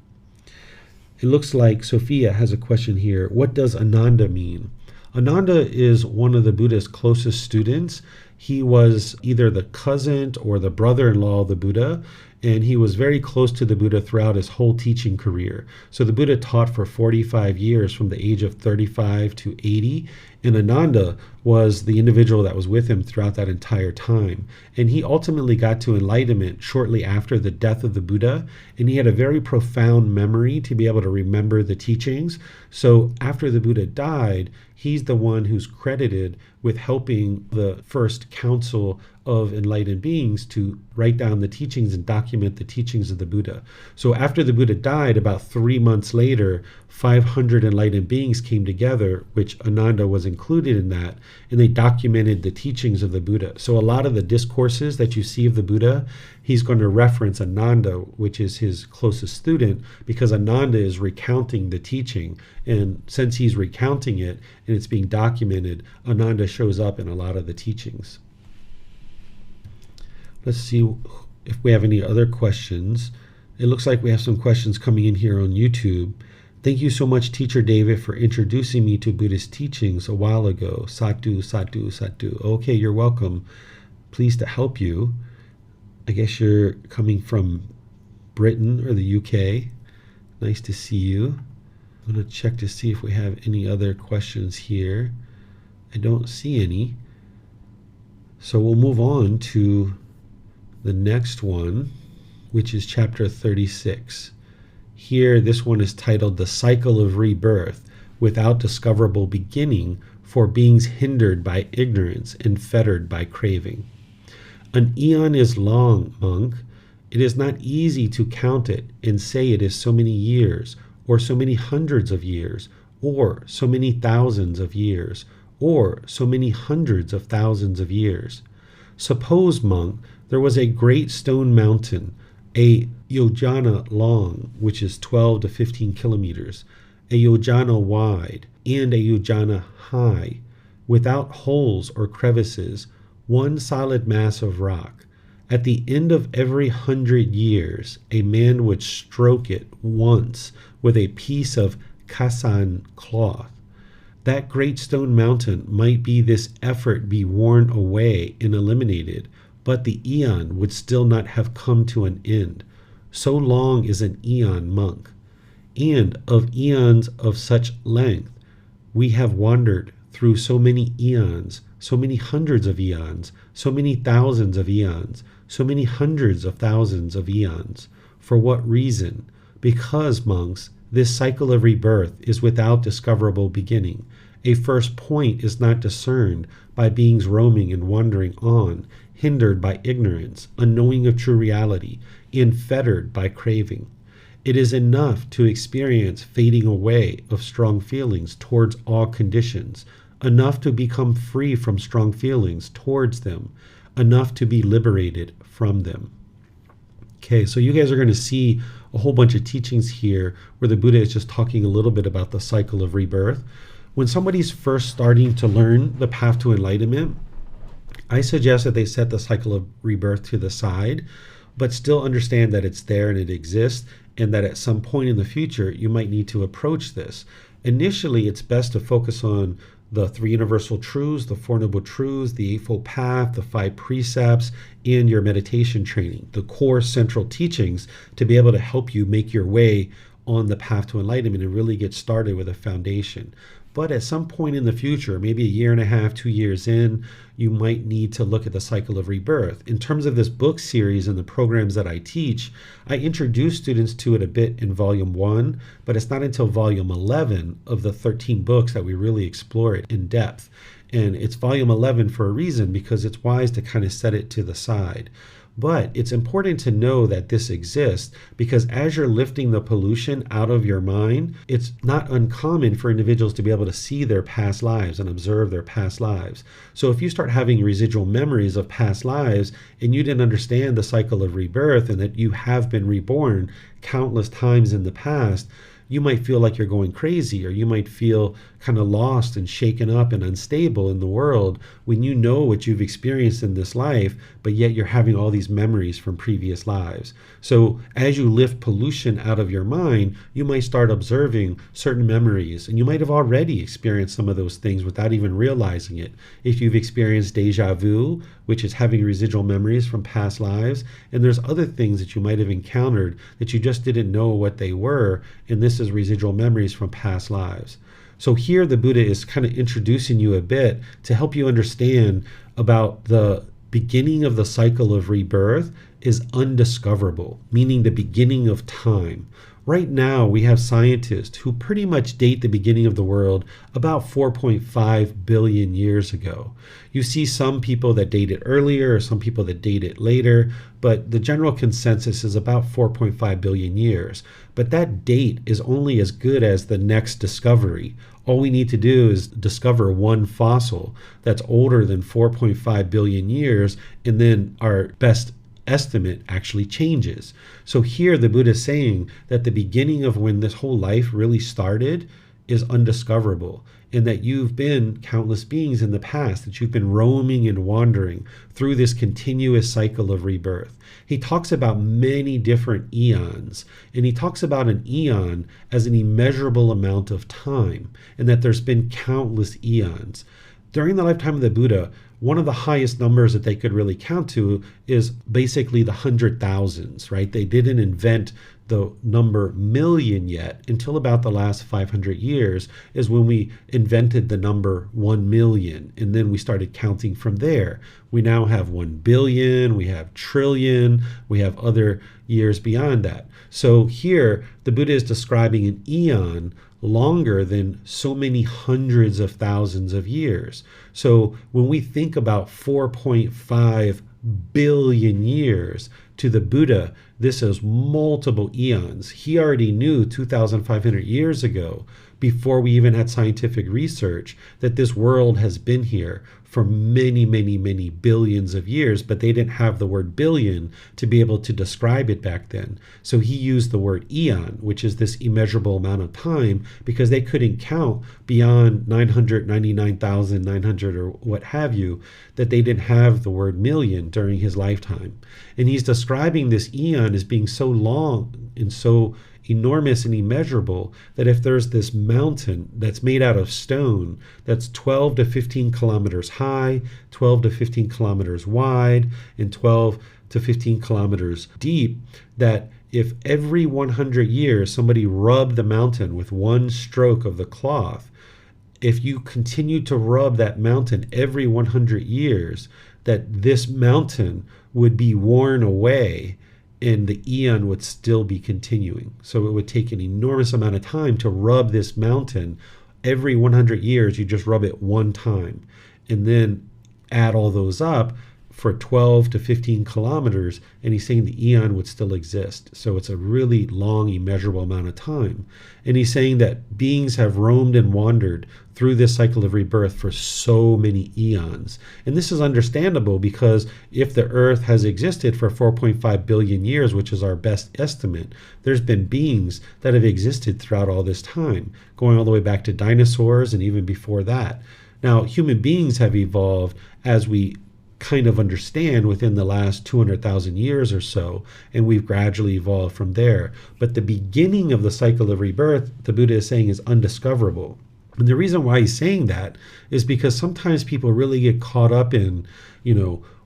It looks like Sophia has a question here. What does Ananda mean? Ananda is one of the Buddha's closest students. He was either the cousin or the brother-in-law of the Buddha, and he was very close to the Buddha throughout his whole teaching career. So the Buddha taught for 45 years from the age of 35 to 80, and Ananda was the individual that was with him throughout that entire time. And he ultimately got to enlightenment shortly after the death of the Buddha, and he had a very profound memory to be able to remember the teachings. So after the Buddha died, he's the one who's credited with helping the first council of enlightened beings to write down the teachings and document the teachings of the Buddha. So after the Buddha died, about 3 months later, 500 enlightened beings came together, which Ananda was included in that, and they documented the teachings of the Buddha. So a lot of the discourses that you see of the Buddha, he's going to reference Ananda, which is his closest student, because Ananda is recounting the teaching. And since he's recounting it and it's being documented, Ananda shows up in a lot of the teachings. Let's see if we have any other questions. It looks like we have some questions coming in here on YouTube. Thank you so much, Teacher David, for introducing me to Buddhist teachings a while ago. Satu, satu, satu. Okay, you're welcome. Pleased to help you. I guess you're coming from Britain or the UK. Nice to see you. I'm going to check to see if we have any other questions here. I don't see any. So we'll move on to the next one, which is chapter 36. Here, this one is titled The Cycle of Rebirth Without Discoverable Beginning for Beings Hindered by Ignorance and Fettered by Craving. An eon is long, monk. It is not easy to count it and say it is so many years, or so many hundreds of years, or so many thousands of years, or so many hundreds of thousands of years. Suppose, monk, there was a great stone mountain, a yojana long, which is 12 to 15 kilometers, a yojana wide, and a yojana high, without holes or crevices, one solid mass of rock. At the end of every 100 years, a man would stroke it once with a piece of kasan cloth. That great stone mountain might be this effort be worn away and eliminated, but the eon would still not have come to an end. So long is an eon, monk. And of eons of such length, we have wandered through so many eons, so many hundreds of eons, so many thousands of eons, so many hundreds of thousands of eons. For what reason? Because, monks, this cycle of rebirth is without discoverable beginning. A first point is not discerned by beings roaming and wandering on, hindered by ignorance, unknowing of true reality, and fettered by craving. It is enough to experience fading away of strong feelings towards all conditions, enough to become free from strong feelings towards them, enough to be liberated from them. Okay, so you guys are going to see a whole bunch of teachings here where the Buddha is just talking a little bit about the cycle of rebirth. When somebody's first starting to learn the path to enlightenment, I suggest that they set the cycle of rebirth to the side, but still understand that it's there and it exists, and that at some point in the future, you might need to approach this. Initially, it's best to focus on the three universal truths, the Four Noble Truths, the Eightfold Path, the 5 precepts, and your meditation training, the core central teachings to be able to help you make your way on the path to enlightenment and really get started with a foundation. But at some point in the future, maybe a year and a half, 2 years in, you might need to look at the cycle of rebirth. In terms of this book series and the programs that I teach, I introduce students to it a bit in volume 1, but it's not until volume 11 of the 13 books that we really explore it in depth. And it's volume 11 for a reason, because it's wise to kind of set it to the side. But it's important to know that this exists, because as you're lifting the pollution out of your mind, it's not uncommon for individuals to be able to see their past lives and observe their past lives. So if you start having residual memories of past lives and you didn't understand the cycle of rebirth and that you have been reborn countless times in the past, you might feel like you're going crazy, or you might feel kind of lost and shaken up and unstable in the world when you know what you've experienced in this life, but yet you're having all these memories from previous lives. So as you lift pollution out of your mind, you might start observing certain memories, and you might have already experienced some of those things without even realizing it. If you've experienced deja vu, which is having residual memories from past lives, and there's other things that you might have encountered that you just didn't know what they were, and this is residual memories from past lives. So here the Buddha is kind of introducing you a bit to help you understand about the beginning of the cycle of rebirth is undiscoverable, meaning the beginning of time. Right now, we have scientists who pretty much date the beginning of the world about 4.5 billion years ago. You see some people that date it earlier or some people that date it later, but the general consensus is about 4.5 billion years. But that date is only as good as the next discovery. All we need to do is discover one fossil that's older than 4.5 billion years, and then our best estimate actually changes. So here the Buddha is saying that the beginning of when this whole life really started is undiscoverable, and that you've been countless beings in the past, that you've been roaming and wandering through this continuous cycle of rebirth. He talks about many different eons, and he talks about an eon as an immeasurable amount of time, and that there's been countless eons. During the lifetime of the Buddha, one of the highest numbers that they could really count to is basically the 100,000s, right? They didn't invent the number million yet until about the last 500 years is when we invented the number 1 million. And then we started counting from there. We now have 1 billion, we have trillion, we have other years beyond that. So here, the Buddha is describing an eon longer than so many hundreds of thousands of years. So when we think about 4.5 billion years, to the Buddha, this is multiple eons. He already knew 2,500 years ago, before we even had scientific research, that this world has been here for many, many, many billions of years, but they didn't have the word billion to be able to describe it back then. So he used the word eon, which is this immeasurable amount of time, because they couldn't count beyond 999,900 or what have you, that they didn't have the word million during his lifetime. And he's describing this eon as being so long and so enormous and immeasurable that if there's this mountain that's made out of stone that's 12 to 15 kilometers high, 12 to 15 kilometers wide, and 12 to 15 kilometers deep, that if every 100 years somebody rubbed the mountain with one stroke of the cloth, if you continue to rub that mountain every 100 years, that this mountain would be worn away and the eon would still be continuing. So it would take an enormous amount of time to rub this mountain. Every 100 years, you just rub it one time, and then add all those up for 12 to 15 kilometers, and he's saying the eon would still exist. So it's a really long, immeasurable amount of time. And he's saying that beings have roamed and wandered through this cycle of rebirth for so many eons. And this is understandable, because if the earth has existed for 4.5 billion years, which is our best estimate, there's been beings that have existed throughout all this time, going all the way back to dinosaurs and even before that. Now, human beings have evolved as we kind of understand within the last 200,000 years or so, and we've gradually evolved from there. But the beginning of the cycle of rebirth, the Buddha is saying, is undiscoverable. And the reason why he's saying that is because sometimes people really get caught up in,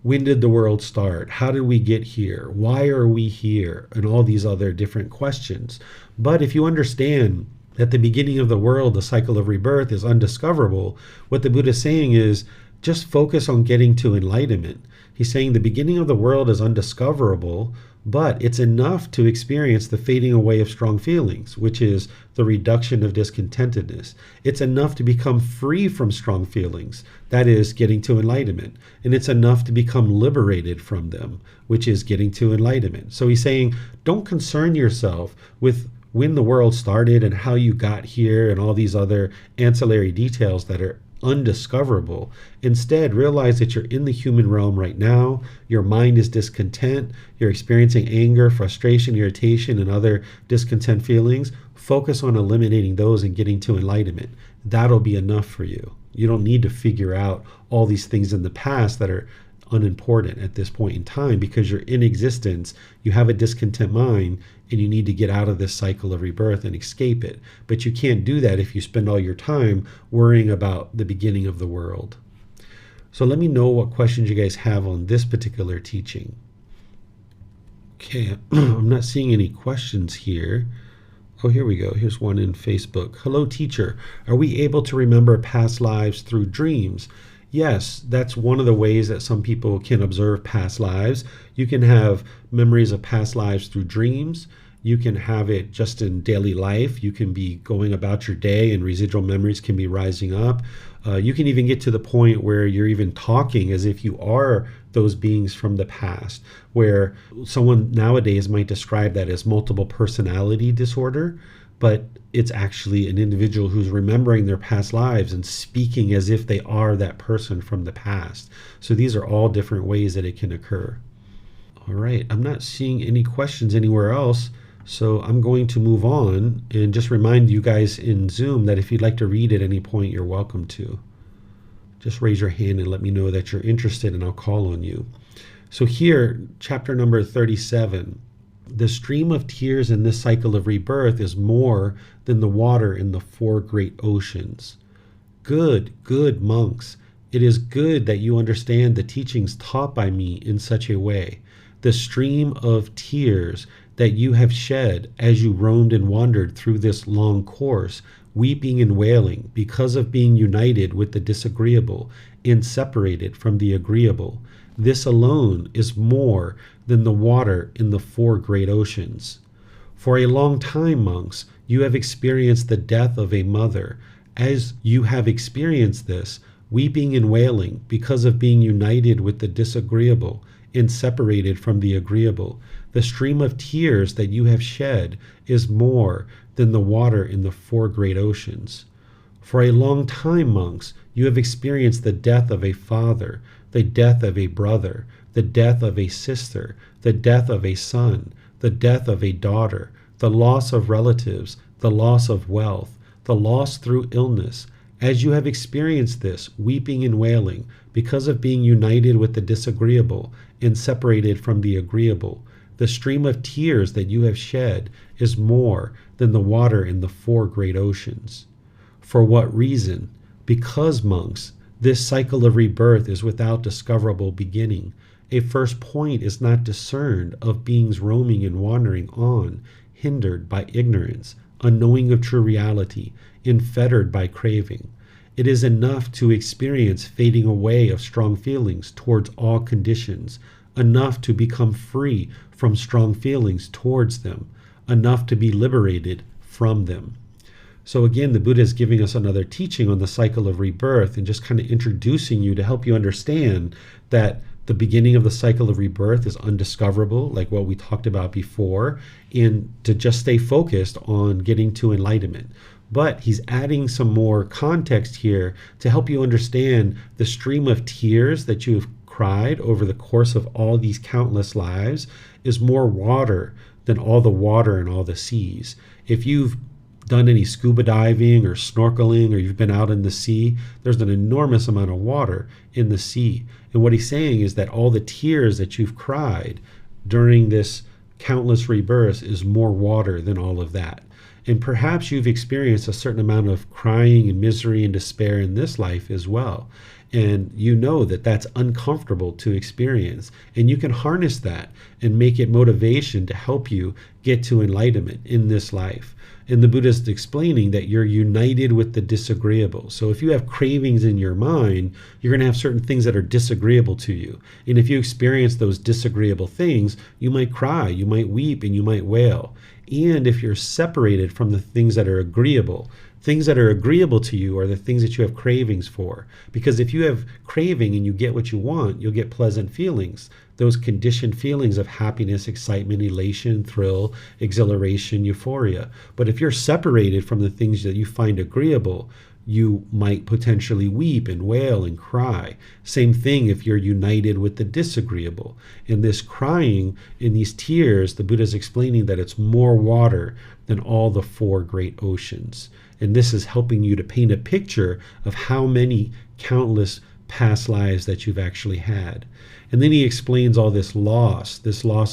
when did the world start? How did we get here? Why are we here? And all these other different questions. But if you understand that the beginning of the world, the cycle of rebirth, is undiscoverable, what the Buddha is saying is, just focus on getting to enlightenment. He's saying the beginning of the world is undiscoverable, but it's enough to experience the fading away of strong feelings, which is the reduction of discontentedness. It's enough to become free from strong feelings, that is, getting to enlightenment. And it's enough to become liberated from them, which is getting to enlightenment. So he's saying, don't concern yourself with when the world started and how you got here and all these other ancillary details that are undiscoverable. Instead, realize that you're in the human realm right now. Your mind is discontent. You're experiencing anger, frustration, irritation, and other discontent feelings. Focus on eliminating those and getting to enlightenment. That'll be enough for you. You don't need to figure out all these things in the past that are unimportant at this point in time, because you're in existence, you have a discontent mind, and you need to get out of this cycle of rebirth and escape it. But you can't do that if you spend all your time worrying about the beginning of the world. So let me know what questions you guys have on this particular teaching. Okay, I'm not seeing any questions here. Oh, here we go. Here's one in Facebook. Hello, teacher. Are we able to remember past lives through dreams? Yes, that's one of the ways that some people can observe past lives. You can have memories of past lives through dreams. You can have it just in daily life. You can be going about your day and residual memories can be rising up. You can even get to the point where you're even talking as if you are those beings from the past, where someone nowadays might describe that as multiple personality disorder, but it's actually an individual who's remembering their past lives and speaking as if they are that person from the past. So these are all different ways that it can occur. All right, I'm not seeing any questions anywhere else, so I'm going to move on and just remind you guys in Zoom that if you'd like to read at any point, you're welcome to. Just raise your hand and let me know that you're interested and I'll call on you. So here, chapter number 37, the stream of tears in this cycle of rebirth is more than the water in the four great oceans. Good, good monks, it is good that you understand the teachings taught by me in such a way. The stream of tears that you have shed as you roamed and wandered through this long course, weeping and wailing because of being united with the disagreeable and separated from the agreeable. This alone is more than the water in the four great oceans. For a long time, monks, you have experienced the death of a mother. As you have experienced this, weeping and wailing because of being united with the disagreeable and separated from the agreeable, the stream of tears that you have shed is more than the water in the four great oceans. For a long time, monks, you have experienced the death of a father, the death of a brother, the death of a sister, the death of a son, the death of a daughter, the loss of relatives, the loss of wealth, the loss through illness. As you have experienced this, weeping and wailing, because of being united with the disagreeable and separated from the agreeable, the stream of tears that you have shed is more than the water in the four great oceans. For what reason? Because, monks, this cycle of rebirth is without discoverable beginning. A first point is not discerned of beings roaming and wandering on, hindered by ignorance, unknowing of true reality, unfettered by craving. It is enough to experience fading away of strong feelings towards all conditions, enough to become free from strong feelings towards them, enough to be liberated from them. So again, the Buddha is giving us another teaching on the cycle of rebirth and just kind of introducing you to help you understand that the beginning of the cycle of rebirth is undiscoverable, like what we talked about before, and to just stay focused on getting to enlightenment. But he's adding some more context here to help you understand the stream of tears that you've cried over the course of all these countless lives is more water than all the water in all the seas. If you've done any scuba diving or snorkeling, or you've been out in the sea, there's an enormous amount of water in the sea. And what he's saying is that all the tears that you've cried during this countless rebirths is more water than all of that. And perhaps you've experienced a certain amount of crying and misery and despair in this life as well. And you know that that's uncomfortable to experience. And you can harness that and make it motivation to help you get to enlightenment in this life. And the Buddha is explaining that you're united with the disagreeable. So if you have cravings in your mind, you're going to have certain things that are disagreeable to you. And if you experience those disagreeable things, you might cry, you might weep, and you might wail. And if you're separated from the things that are agreeable to you are the things that you have cravings for. Because if you have craving and you get what you want, you'll get pleasant feelings. Those conditioned feelings of happiness, excitement, elation, thrill, exhilaration, euphoria. But if you're separated from the things that you find agreeable, you might potentially weep and wail and cry. Same thing if you're united with the disagreeable. In this crying, in these tears, the Buddha is explaining that it's more water than all the four great oceans. And this is helping you to paint a picture of how many countless past lives that you've actually had. And then he explains all this loss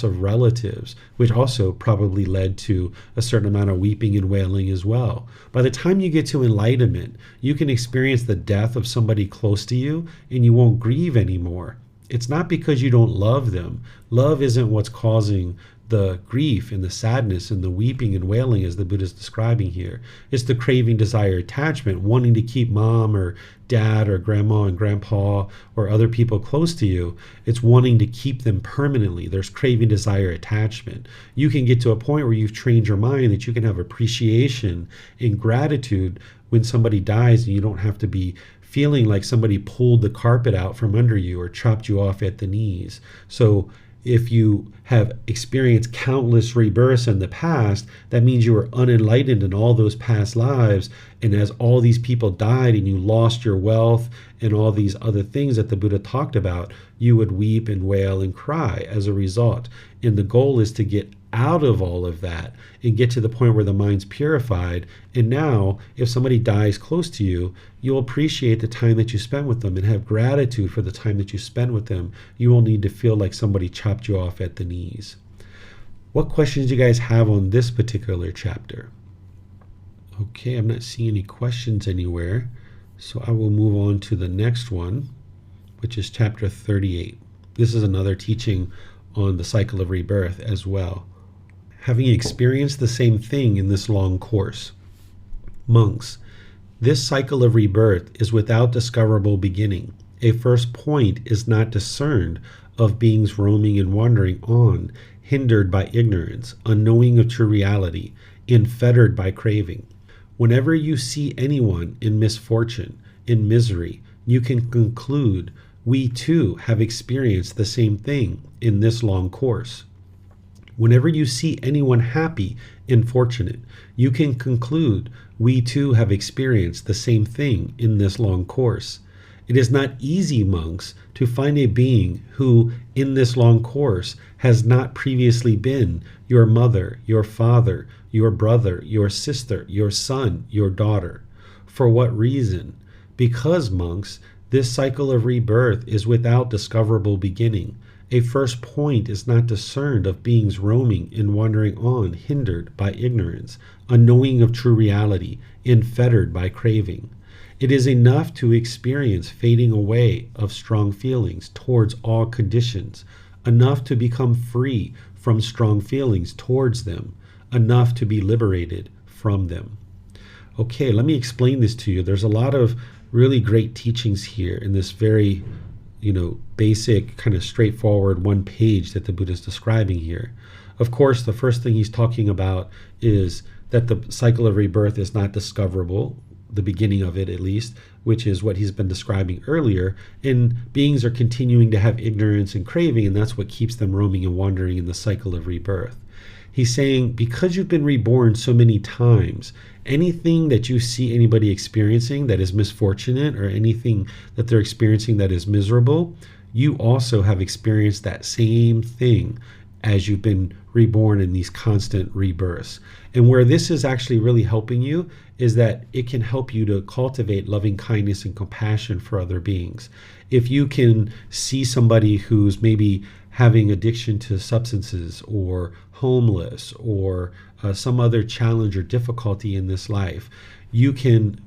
of relatives, which also probably led to a certain amount of weeping and wailing as well. By the time you get to enlightenment, you can experience the death of somebody close to you and you won't grieve anymore. It's not because you don't love them. Love isn't what's causing the grief and the sadness and the weeping and wailing, as the Buddha is describing here. It's the craving, desire, attachment, wanting to keep mom or dad or grandma and grandpa or other people close to you. It's wanting to keep them permanently. There's craving, desire, attachment. You can get to a point where you've trained your mind that you can have appreciation and gratitude when somebody dies, and you don't have to be feeling like somebody pulled the carpet out from under you or chopped you off at the knees. So if you have experienced countless rebirths in the past, that means you were unenlightened in all those past lives. And as all these people died and you lost your wealth and all these other things that the Buddha talked about, you would weep and wail and cry as a result. And the goal is to get out of all of that and get to the point where the mind's purified. And now, if somebody dies close to you, you'll appreciate the time that you spent with them and have gratitude for the time that you spent with them. You won't need to feel like somebody chopped you off at the knees. What questions do you guys have on this particular chapter? Okay, I'm not seeing any questions anywhere, so I will move on to the next one, which is chapter 38. This is another teaching on the cycle of rebirth as well. Having experienced the same thing in this long course. Monks, this cycle of rebirth is without discoverable beginning. A first point is not discerned of beings roaming and wandering on, hindered by ignorance, unknowing of true reality, enfettered by craving. Whenever you see anyone in misfortune, in misery, you can conclude, we too have experienced the same thing in this long course. Whenever you see anyone happy and fortunate, you can conclude, we too have experienced the same thing in this long course. It is not easy, monks, to find a being who, in this long course, has not previously been your mother, your father, your brother, your sister, your son, your daughter. For what reason? Because, monks, this cycle of rebirth is without discoverable beginning. A first point is not discerned of beings roaming and wandering on, hindered by ignorance, unknowing of true reality, enfettered by craving. It is enough to experience fading away of strong feelings towards all conditions, enough to become free from strong feelings towards them, enough to be liberated from them. Okay, let me explain this to you. There's a lot of really great teachings here in this very basic, kind of straightforward one page that the Buddha is describing here. Of course, the first thing he's talking about is that the cycle of rebirth is not discoverable, the beginning of it at least, which is what he's been describing earlier. And beings are continuing to have ignorance and craving, and that's what keeps them roaming and wandering in the cycle of rebirth. He's saying, because you've been reborn so many times, anything that you see anybody experiencing that is misfortunate or anything that they're experiencing that is miserable, you also have experienced that same thing as you've been reborn in these constant rebirths. And where this is actually really helping you is that it can help you to cultivate loving kindness and compassion for other beings. If you can see somebody who's maybe having addiction to substances or homeless or some other challenge or difficulty in this life, you can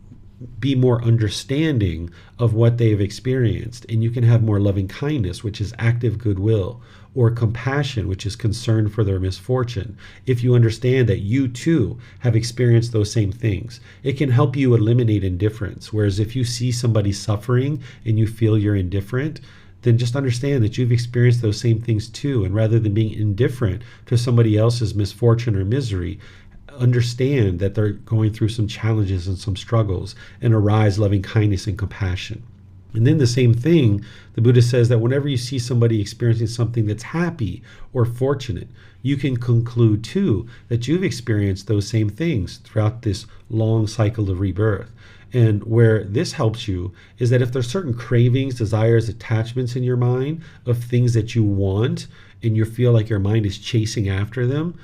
be more understanding of what they've experienced, and you can have more loving kindness, which is active goodwill, or compassion, which is concern for their misfortune. If you understand that you too have experienced those same things, it can help you eliminate indifference. Whereas if you see somebody suffering and you feel you're indifferent, then just understand that you've experienced those same things too. And rather than being indifferent to somebody else's misfortune or misery, understand that they're going through some challenges and some struggles, and arise loving kindness and compassion. And then the same thing, the Buddha says that whenever you see somebody experiencing something that's happy or fortunate, you can conclude too that you've experienced those same things throughout this long cycle of rebirth. And where this helps you is that if there's certain cravings, desires, attachments in your mind of things that you want, and you feel like your mind is chasing after them,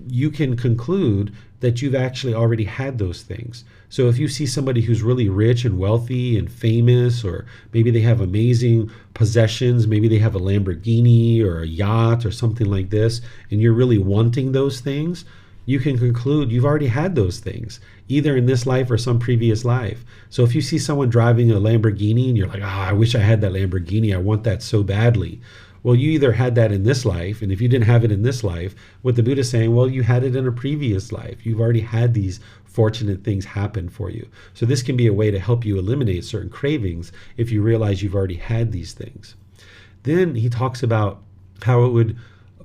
you can conclude that you've actually already had those things. So if you see somebody who's really rich and wealthy and famous, or maybe they have amazing possessions, maybe they have a Lamborghini or a yacht or something like this, and you're really wanting those things, you can conclude you've already had those things, either in this life or some previous life. So if you see someone driving a Lamborghini and you're like, I wish I had that Lamborghini, I want that so badly. Well, you either had that in this life, and if you didn't have it in this life, what the Buddha is saying, well, you had it in a previous life. You've already had these fortunate things happen for you. So this can be a way to help you eliminate certain cravings if you realize you've already had these things. Then he talks about how it would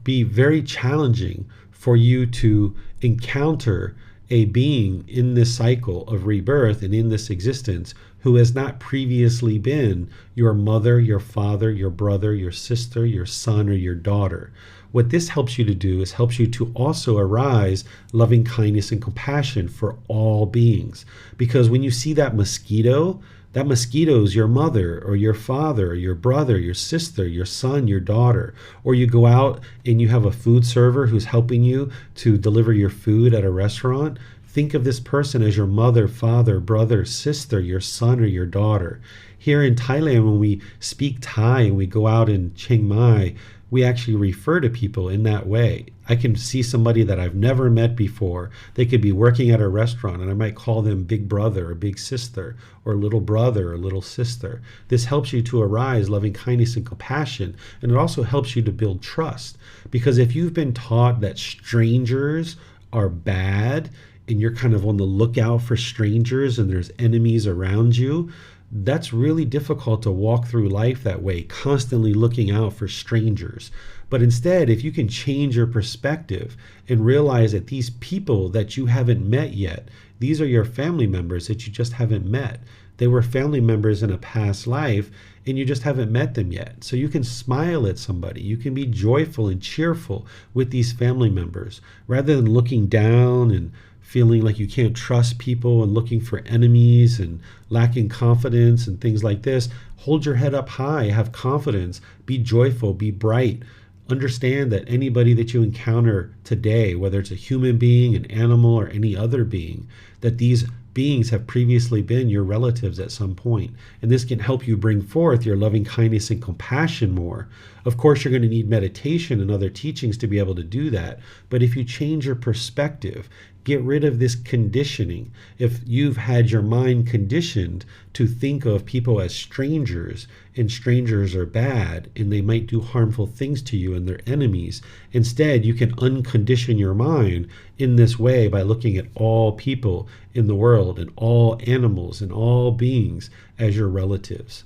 be very challenging for you to encounter a being in this cycle of rebirth and in this existence who has not previously been your mother, your father, your brother, your sister, your son, or your daughter. What this helps you to do is helps you to also arise loving kindness and compassion for all beings. Because when you see that mosquito is your mother or your father or your brother, your sister, your son, your daughter. Or you go out and you have a food server who's helping you to deliver your food at a restaurant. Think of this person as your mother, father, brother, sister, your son, or your daughter. Here in Thailand, when we speak Thai and we go out in Chiang Mai, we actually refer to people in that way. I can see somebody that I've never met before. They could be working at a restaurant and I might call them big brother or big sister or little brother or little sister. This helps you to arise loving kindness and compassion, and it also helps you to build trust. Because if you've been taught that strangers are bad and you're kind of on the lookout for strangers and there's enemies around you, that's really difficult to walk through life that way, constantly looking out for strangers. But instead, if you can change your perspective and realize that these people that you haven't met yet, these are your family members that you just haven't met. They were family members in a past life and you just haven't met them yet. So you can smile at somebody. You can be joyful and cheerful with these family members rather than looking down and feeling like you can't trust people and looking for enemies and lacking confidence and things like this. Hold your head up high, have confidence, be joyful, be bright. Understand that anybody that you encounter today, whether it's a human being, an animal, or any other being, that these beings have previously been your relatives at some point. And this can help you bring forth your loving kindness and compassion more. Of course, you're going to need meditation and other teachings to be able to do that. But if you change your perspective, get rid of this conditioning. If you've had your mind conditioned to think of people as strangers, and strangers are bad, and they might do harmful things to you and they're enemies, instead you can uncondition your mind in this way by looking at all people in the world and all animals and all beings as your relatives.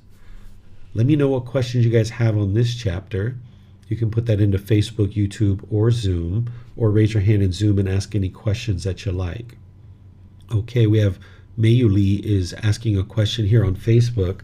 Let me know what questions you guys have on this chapter. You can put that into Facebook, YouTube, or Zoom, or raise your hand in Zoom and ask any questions that you like. Okay, we have Mayuli is asking a question here on Facebook.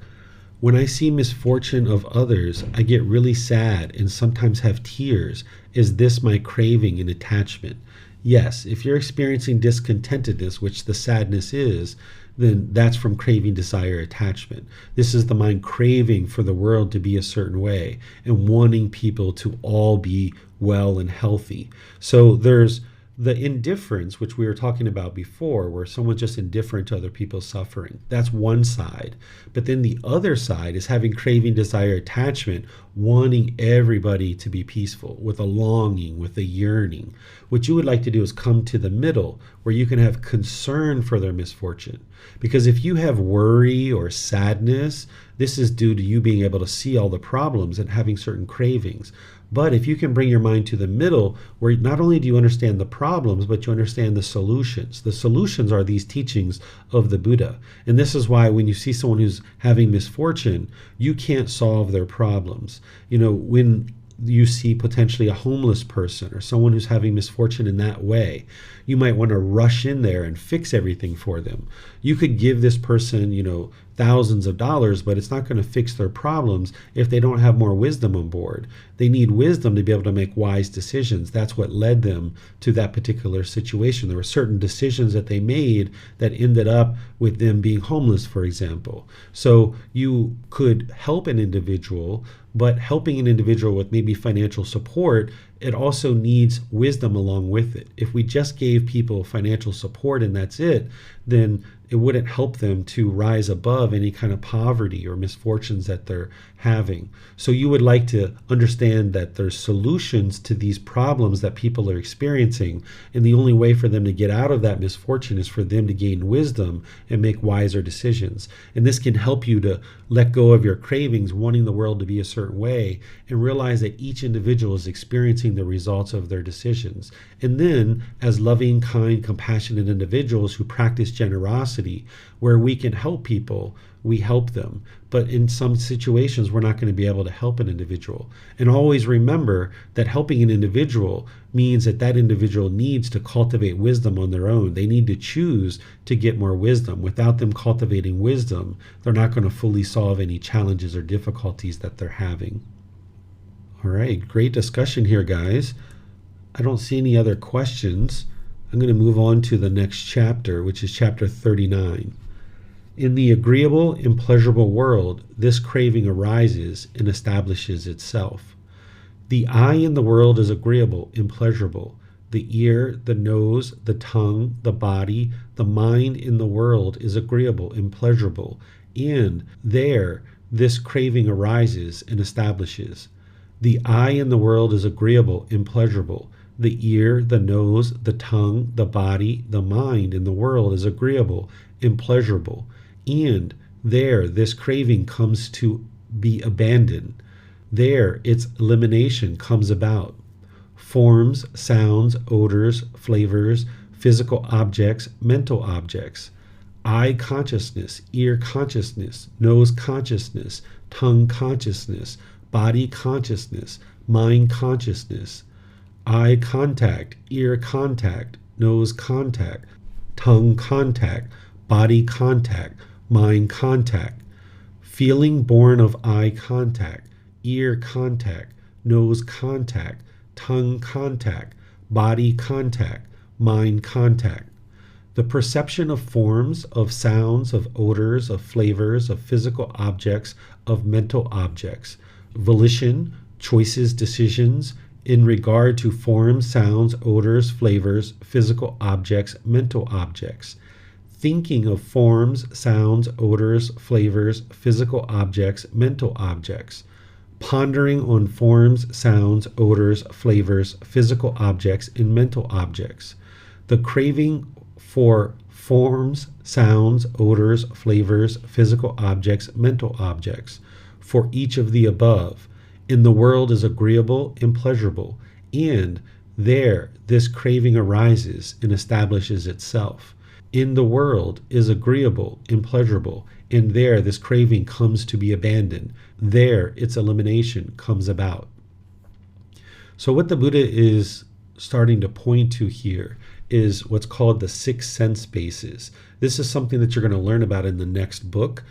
When I see misfortune of others, I get really sad and sometimes have tears. Is this my craving and attachment? Yes, if you're experiencing discontentedness, which the sadness is, then that's from craving, desire, attachment. This is the mind craving for the world to be a certain way and wanting people to all be well and healthy. So there's the indifference, which we were talking about before, where someone's just indifferent to other people's suffering. That's one side. But then the other side is having craving, desire, attachment, wanting everybody to be peaceful, with a longing, with a yearning. What you would like to do is come to the middle, where you can have concern for their misfortune. Because if you have worry or sadness, this is due to you being able to see all the problems and having certain cravings. But if you can bring your mind to the middle, where not only do you understand the problems, but you understand the solutions. The solutions are these teachings of the Buddha. And this is why when you see someone who's having misfortune, you can't solve their problems. You know, when you see potentially a homeless person or someone who's having misfortune in that way, you might want to rush in there and fix everything for them. You could give this person, thousands of dollars, but it's not going to fix their problems if they don't have more wisdom on board. They need wisdom to be able to make wise decisions. That's what led them to that particular situation. There were certain decisions that they made that ended up with them being homeless, for example. So you could help an individual, but helping an individual with maybe financial support, it also needs wisdom along with it. If we just gave people financial support and that's it, then it wouldn't help them to rise above any kind of poverty or misfortunes that they're having. So you would like to understand that there's solutions to these problems that people are experiencing, and the only way for them to get out of that misfortune is for them to gain wisdom and make wiser decisions. And this can help you to let go of your cravings, wanting the world to be a certain way, and realize that each individual is experiencing the results of their decisions. And then, as loving, kind, compassionate individuals who practice generosity, where we can help people, we help them. But in some situations, we're not going to be able to help an individual. And always remember that helping an individual means that that individual needs to cultivate wisdom on their own. They need to choose to get more wisdom. Without them cultivating wisdom, they're not going to fully solve any challenges or difficulties that they're having. All right, great discussion here, guys. I don't see any other questions. I'm going to move on to the next chapter, which is chapter 39. In the agreeable and pleasurable world, this craving arises and establishes itself. The eye in the world is agreeable and pleasurable. The ear, the nose, the tongue, the body, the mind in the world is agreeable and pleasurable, and there this craving arises and establishes. The eye in the world is agreeable and pleasurable. The ear, the nose, the tongue, the body, the mind in the world is agreeable and pleasurable, and there this craving comes to be abandoned. There its elimination comes about. Forms, sounds, odors, flavors, physical objects, mental objects, eye consciousness, ear consciousness, nose consciousness, tongue consciousness, body consciousness, mind consciousness, eye contact, ear contact, nose contact, tongue contact, body contact, mind contact, feeling born of eye contact, ear contact, nose contact, tongue contact, body contact, mind contact. The perception of forms, of sounds, of odors, of flavors, of physical objects, of mental objects. Volition, choices, decisions in regard to forms, sounds, odors, flavors, physical objects, mental objects. Thinking of forms, sounds, odors, flavors, physical objects, mental objects. Pondering on forms, sounds, odors, flavors, physical objects, and mental objects. The craving for forms, sounds, odors, flavors, physical objects, mental objects. For each of the above, in the world is agreeable and pleasurable, and there this craving arises and establishes itself. In the world is agreeable and pleasurable, and there this craving comes to be abandoned. There its elimination comes about. So what the Buddha is starting to point to here is what's called the 6 sense bases. This is something that you're going to learn about in the next book.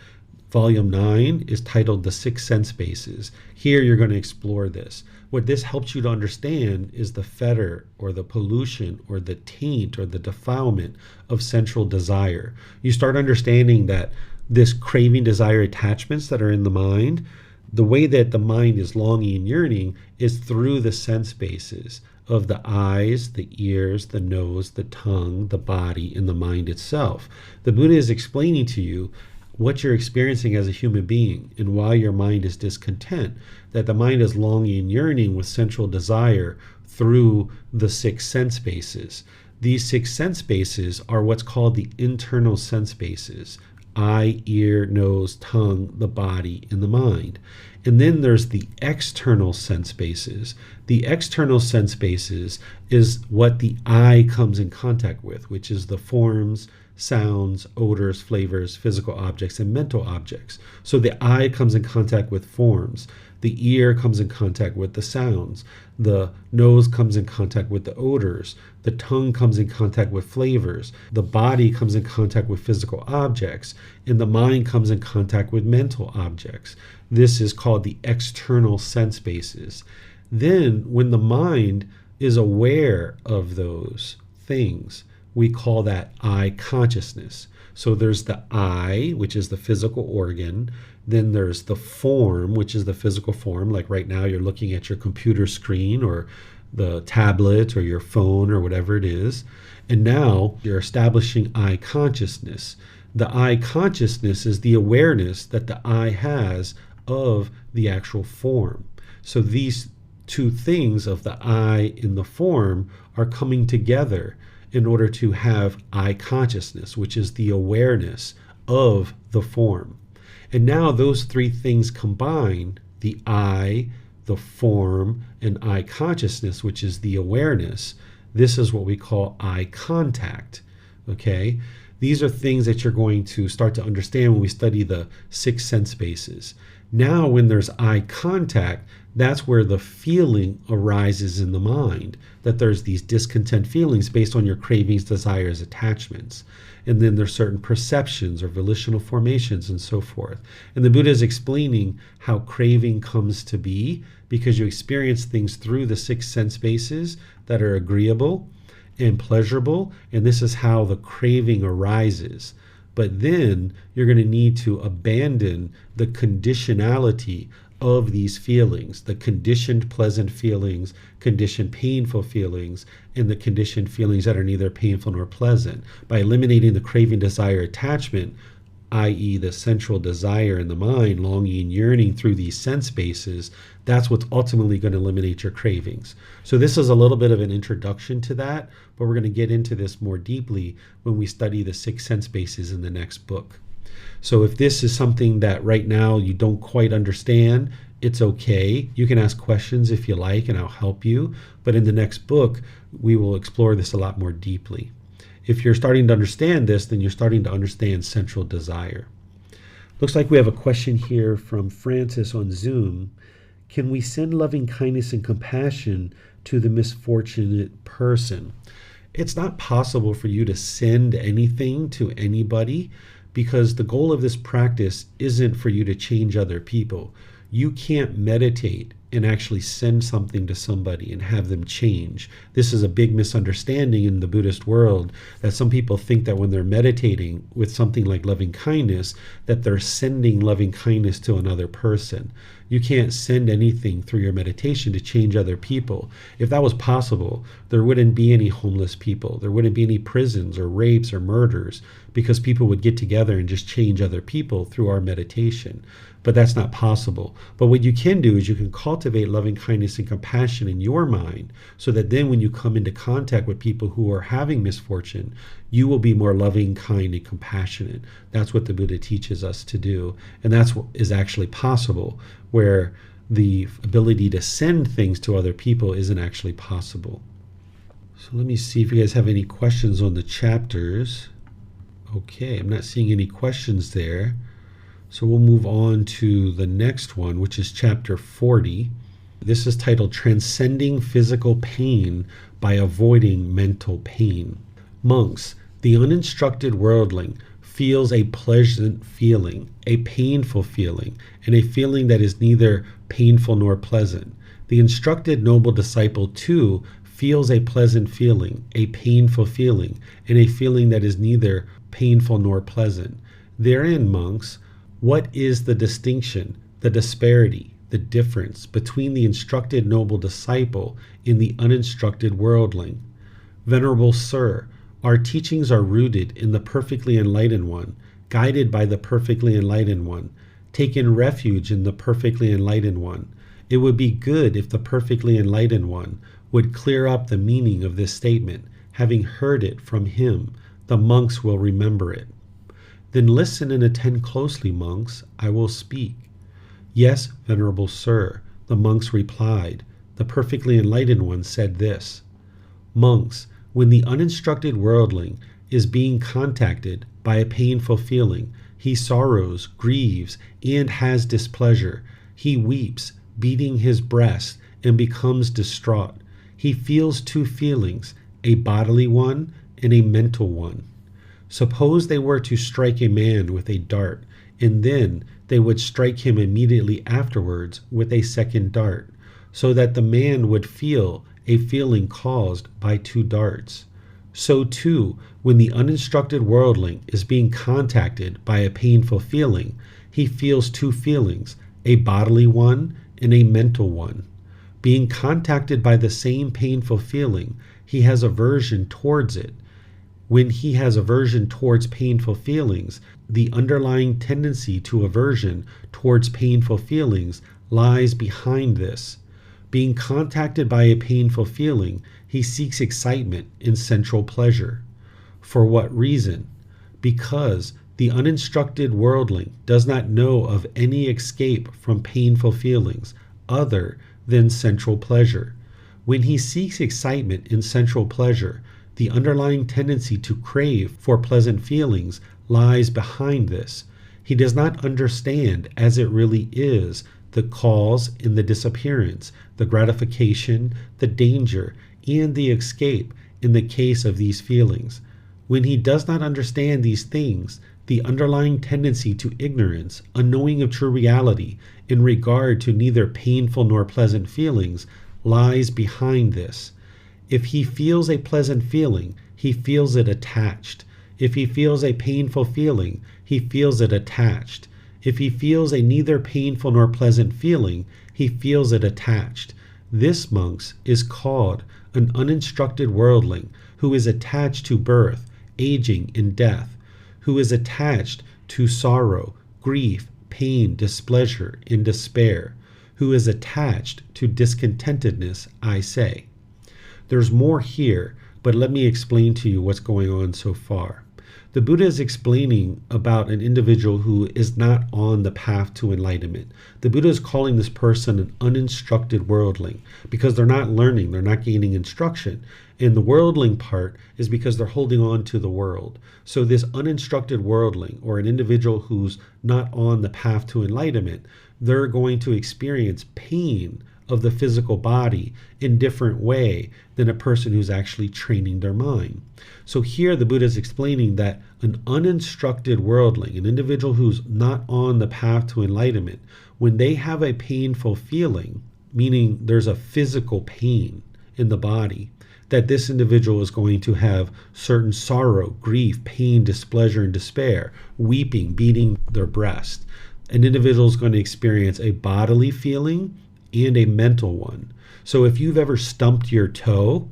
Volume 9 is titled The 6 Sense Bases. Here you're going to explore this. What this helps you to understand is the fetter or the pollution or the taint or the defilement of sensual desire. You start understanding that this craving, desire, attachments that are in the mind, the way that the mind is longing and yearning is through the sense bases of the eyes, the ears, the nose, the tongue, the body, and the mind itself. The Buddha is explaining to you what you're experiencing as a human being and why your mind is discontent, that the mind is longing and yearning with sensual desire through the 6 sense bases. These 6 sense bases are what's called the internal sense bases: eye, ear, nose, tongue, the body, and the mind. And then there's the external sense bases. The external sense bases is what the eye comes in contact with, which is the forms, sounds, odors, flavors, physical objects, and mental objects. So the eye comes in contact with forms. The ear comes in contact with the sounds. The nose comes in contact with the odors. The tongue comes in contact with flavors. The body comes in contact with physical objects. And the mind comes in contact with mental objects. This is called the external sense bases. Then, when the mind is aware of those things, we call that eye consciousness. So there's the eye, which is the physical organ. Then there's the form, which is the physical form. Like right now you're looking at your computer screen or the tablet or your phone or whatever it is. And now you're establishing eye consciousness. The I consciousness is the awareness that the I has of the actual form. So these two things of the I in the form are coming together in order to have I consciousness, which is the awareness of the form. And now those three things combine, the I, the form, and I consciousness, which is the awareness. This is what we call eye contact. Okay? These are things that you're going to start to understand when we study the 6 sense bases. Now, when there's eye contact, that's where the feeling arises in the mind, that there's these discontent feelings based on your cravings, desires, attachments. And then there's certain perceptions or volitional formations and so forth. And the Buddha is explaining how craving comes to be because you experience things through the 6 sense bases that are agreeable and pleasurable, and this is how the craving arises. But then you're going to need to abandon the conditionality of these feelings, the conditioned pleasant feelings, conditioned painful feelings, and the conditioned feelings that are neither painful nor pleasant. By eliminating the craving, desire, attachment, i.e. the central desire in the mind, longing, yearning through these sense bases, that's what's ultimately going to eliminate your cravings. So this is a little bit of an introduction to that, but we're going to get into this more deeply when we study the 6 sense bases in the next book. So if this is something that right now you don't quite understand, it's okay. You can ask questions if you like, and I'll help you. But in the next book, we will explore this a lot more deeply. If you're starting to understand this, then you're starting to understand central desire. Looks like we have a question here from Francis on Zoom. Can we send loving kindness and compassion to the misfortunate person? It's not possible for you to send anything to anybody because the goal of this practice isn't for you to change other people. You can't meditate and actually send something to somebody and have them change. This is a big misunderstanding in the Buddhist world, that some people think that when they're meditating with something like loving kindness, that they're sending loving kindness to another person. You can't send anything through your meditation to change other people. If that was possible, there wouldn't be any homeless people. There wouldn't be any prisons or rapes or murders, because people would get together and just change other people through our meditation. But that's not possible. But what you can do is you can cultivate loving kindness and compassion in your mind, so that then when you come into contact with people who are having misfortune, you will be more loving, kind, and compassionate. That's what the Buddha teaches us to do. And that's what is actually possible, where the ability to send things to other people isn't actually possible. So let me see if you guys have any questions on the chapters. Okay, I'm not seeing any questions there. So we'll move on to the next one, which is chapter 40. This is titled Transcending Physical Pain by Avoiding Mental Pain. Monks, the uninstructed worldling feels a pleasant feeling, a painful feeling, and a feeling that is neither painful nor pleasant. The instructed noble disciple too feels a pleasant feeling, a painful feeling, and a feeling that is neither painful nor pleasant. Therein, monks, what is the distinction, the disparity, the difference between the instructed noble disciple and the uninstructed worldling? Venerable Sir, our teachings are rooted in the perfectly enlightened one, guided by the perfectly enlightened one, taken refuge in the perfectly enlightened one. It would be good if the perfectly enlightened one would clear up the meaning of this statement. Having heard it from him, the monks will remember it. Then listen and attend closely, monks. I will speak. Yes, Venerable Sir, the monks replied. The perfectly enlightened one said this. Monks, when the uninstructed worldling is being contacted by a painful feeling, he sorrows, grieves, and has displeasure. He weeps, beating his breast, and becomes distraught. He feels 2 feelings, a bodily one and a mental one. Suppose they were to strike a man with a dart, and then they would strike him immediately afterwards with a second dart, so that the man would feel a feeling caused by 2 darts. So too, when the uninstructed worldling is being contacted by a painful feeling, he feels 2 feelings, a bodily one and a mental one. Being contacted by the same painful feeling, he has aversion towards it. When he has aversion towards painful feelings, the underlying tendency to aversion towards painful feelings lies behind this. Being contacted by a painful feeling, he seeks excitement and sensual pleasure. For what reason? Because the uninstructed worldling does not know of any escape from painful feelings other than sensual pleasure. When he seeks excitement and sensual pleasure, the underlying tendency to crave for pleasant feelings lies behind this. He does not understand as it really is the cause and the disappearance, the gratification, the danger, and the escape in the case of these feelings. When he does not understand these things, the underlying tendency to ignorance, unknowing of true reality, in regard to neither painful nor pleasant feelings, lies behind this. If he feels a pleasant feeling, he feels it attached. If he feels a painful feeling, he feels it attached. If he feels a neither painful nor pleasant feeling, he feels it attached. This, monks, is called an uninstructed worldling who is attached to birth, aging, and death, who is attached to sorrow, grief, pain, displeasure, and despair, who is attached to discontentedness, I say. There's more here, but let me explain to you what's going on so far. The Buddha is explaining about an individual who is not on the path to enlightenment. The Buddha is calling this person an uninstructed worldling because they're not learning, they're not gaining instruction. And the worldling part is because they're holding on to the world. So this uninstructed worldling, or an individual who's not on the path to enlightenment, they're going to experience pain of the physical body in different way than a person who's actually training their mind. So here the Buddha is explaining that an uninstructed worldling, an individual who's not on the path to enlightenment, when they have a painful feeling, meaning there's a physical pain in the body, that this individual is going to have certain sorrow, grief, pain, displeasure, and despair, weeping, beating their breast. An individual is going to experience a bodily feeling and a mental one. So if you've ever stumped your toe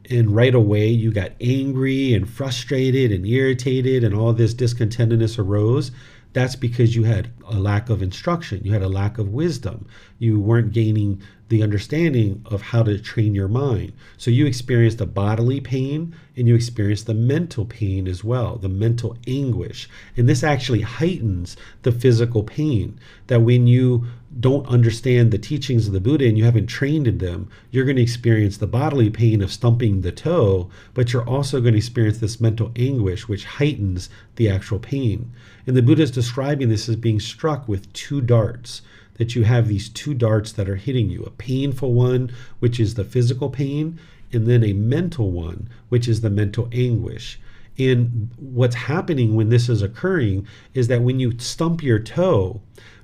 and right away you got angry and frustrated and irritated and all this discontentedness arose, that's because you had a lack of instruction. You had a lack of wisdom. You weren't gaining the understanding of how to train your mind. So you experienced the bodily pain and you experienced the mental pain as well, the mental anguish. And this actually heightens the physical pain, that when you don't understand the teachings of the Buddha and you haven't trained in them, you're going to experience the bodily pain of stumping the toe, but you're also going to experience this mental anguish, which heightens the actual pain. And the Buddha is describing this as being struck with two darts, that you have these two darts that are hitting you, a painful one, which is the physical pain, and then a mental one, which is the mental anguish. And what's happening when this is occurring is that when you stump your toe,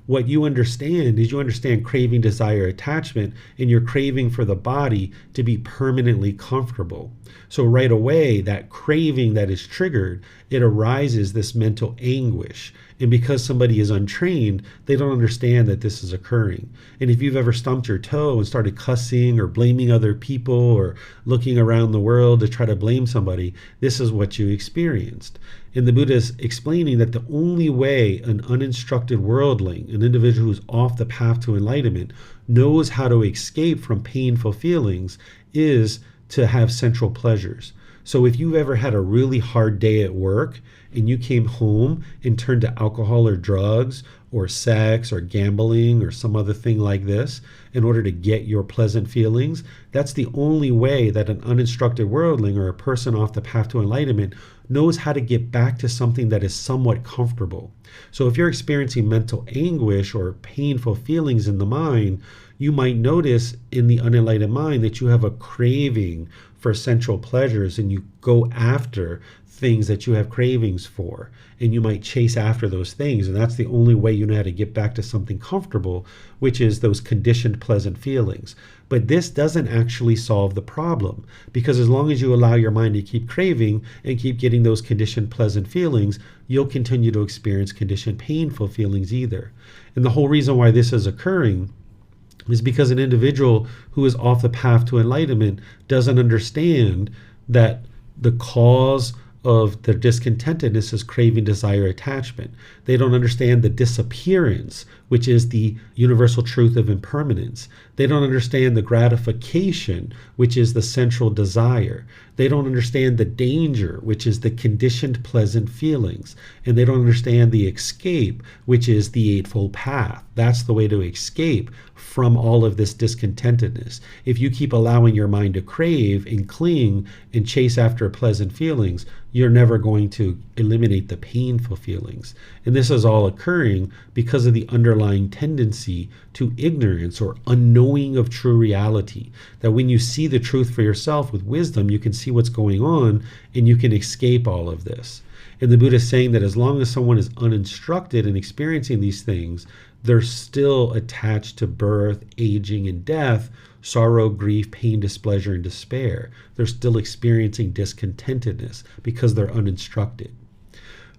what you understand is you understand craving, desire, attachment, and you're craving for the body to be permanently comfortable. So right away, that craving that is triggered, it arises this mental anguish. And because somebody is untrained, they don't understand that this is occurring. And if you've ever stumped your toe and started cussing or blaming other people or looking around the world to try to blame somebody, this is what you experienced. And the Buddha is explaining that the only way an uninstructed worldling, an individual who's off the path to enlightenment, knows how to escape from painful feelings is to have sensual pleasures. So if you've ever had a really hard day at work and you came home and turned to alcohol or drugs or sex or gambling or some other thing like this in order to get your pleasant feelings, that's the only way that an uninstructed worldling or a person off the path to enlightenment knows how to get back to something that is somewhat comfortable. So if you're experiencing mental anguish or painful feelings in the mind, you might notice in the unenlightened mind that you have a craving for sensual pleasures and you go after things that you have cravings for, and you might chase after those things, and that's the only way you know how to get back to something comfortable, which is those conditioned pleasant feelings. But this doesn't actually solve the problem, because as long as you allow your mind to keep craving and keep getting those conditioned pleasant feelings, you'll continue to experience conditioned painful feelings either. And the whole reason why this is occurring is because an individual who is off the path to enlightenment doesn't understand that the cause of their discontentedness as craving, desire, attachment. They don't understand the disappearance, which is the universal truth of impermanence. They don't understand the gratification, which is the central desire. They don't understand the danger, which is the conditioned pleasant feelings. And they don't understand the escape, which is the Eightfold Path. That's the way to escape from all of this discontentedness. If you keep allowing your mind to crave and cling and chase after pleasant feelings, you're never going to eliminate the painful feelings. And this is all occurring because of the underlying tendency to ignorance or unknowing of true reality. That when you see the truth for yourself with wisdom, you can see what's going on and you can escape all of this. And the Buddha is saying that as long as someone is uninstructed in experiencing these things, they're still attached to birth, aging, and death, sorrow, grief, pain, displeasure, and despair. They're still experiencing discontentedness because they're uninstructed.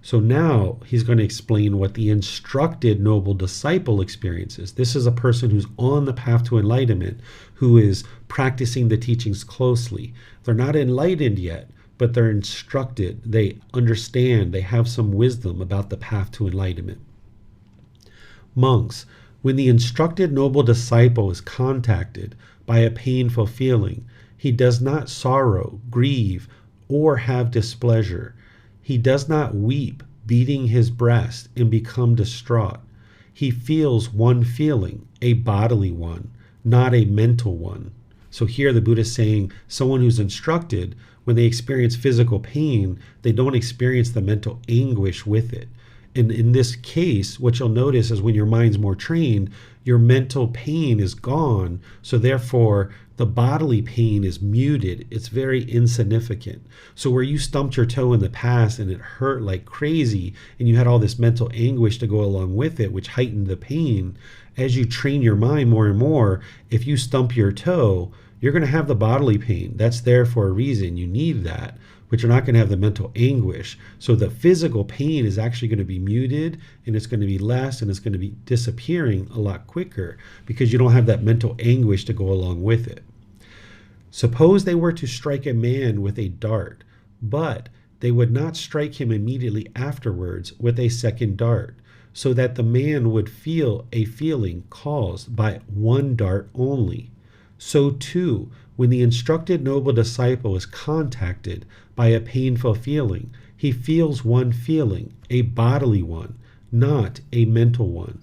So now he's going to explain what the instructed noble disciple experiences. This is a person who's on the path to enlightenment, who is practicing the teachings closely. They're not enlightened yet, but they're instructed. They understand. They have some wisdom about the path to enlightenment. Monks, when the instructed noble disciple is contacted by a painful feeling, he does not sorrow, grieve, or have displeasure. He does not weep, beating his breast, and become distraught. He feels one feeling, a bodily one, not a mental one. So here the Buddha is saying someone who's instructed, when they experience physical pain, they don't experience the mental anguish with it. And in this case, what you'll notice is when your mind's more trained, your mental pain is gone. So therefore, the bodily pain is muted. It's very insignificant. So where you stumped your toe in the past and it hurt like crazy, and you had all this mental anguish to go along with it, which heightened the pain, as you train your mind more and more, if you stump your toe, you're going to have the bodily pain. That's there for a reason. You need that. But you're not going to have the mental anguish. So the physical pain is actually going to be muted, and it's going to be less, and it's going to be disappearing a lot quicker because you don't have that mental anguish to go along with it. Suppose they were to strike a man with a dart, but they would not strike him immediately afterwards with a second dart, so that the man would feel a feeling caused by one dart only. So too, when the instructed noble disciple is contacted by a painful feeling, he feels one feeling, a bodily one, not a mental one.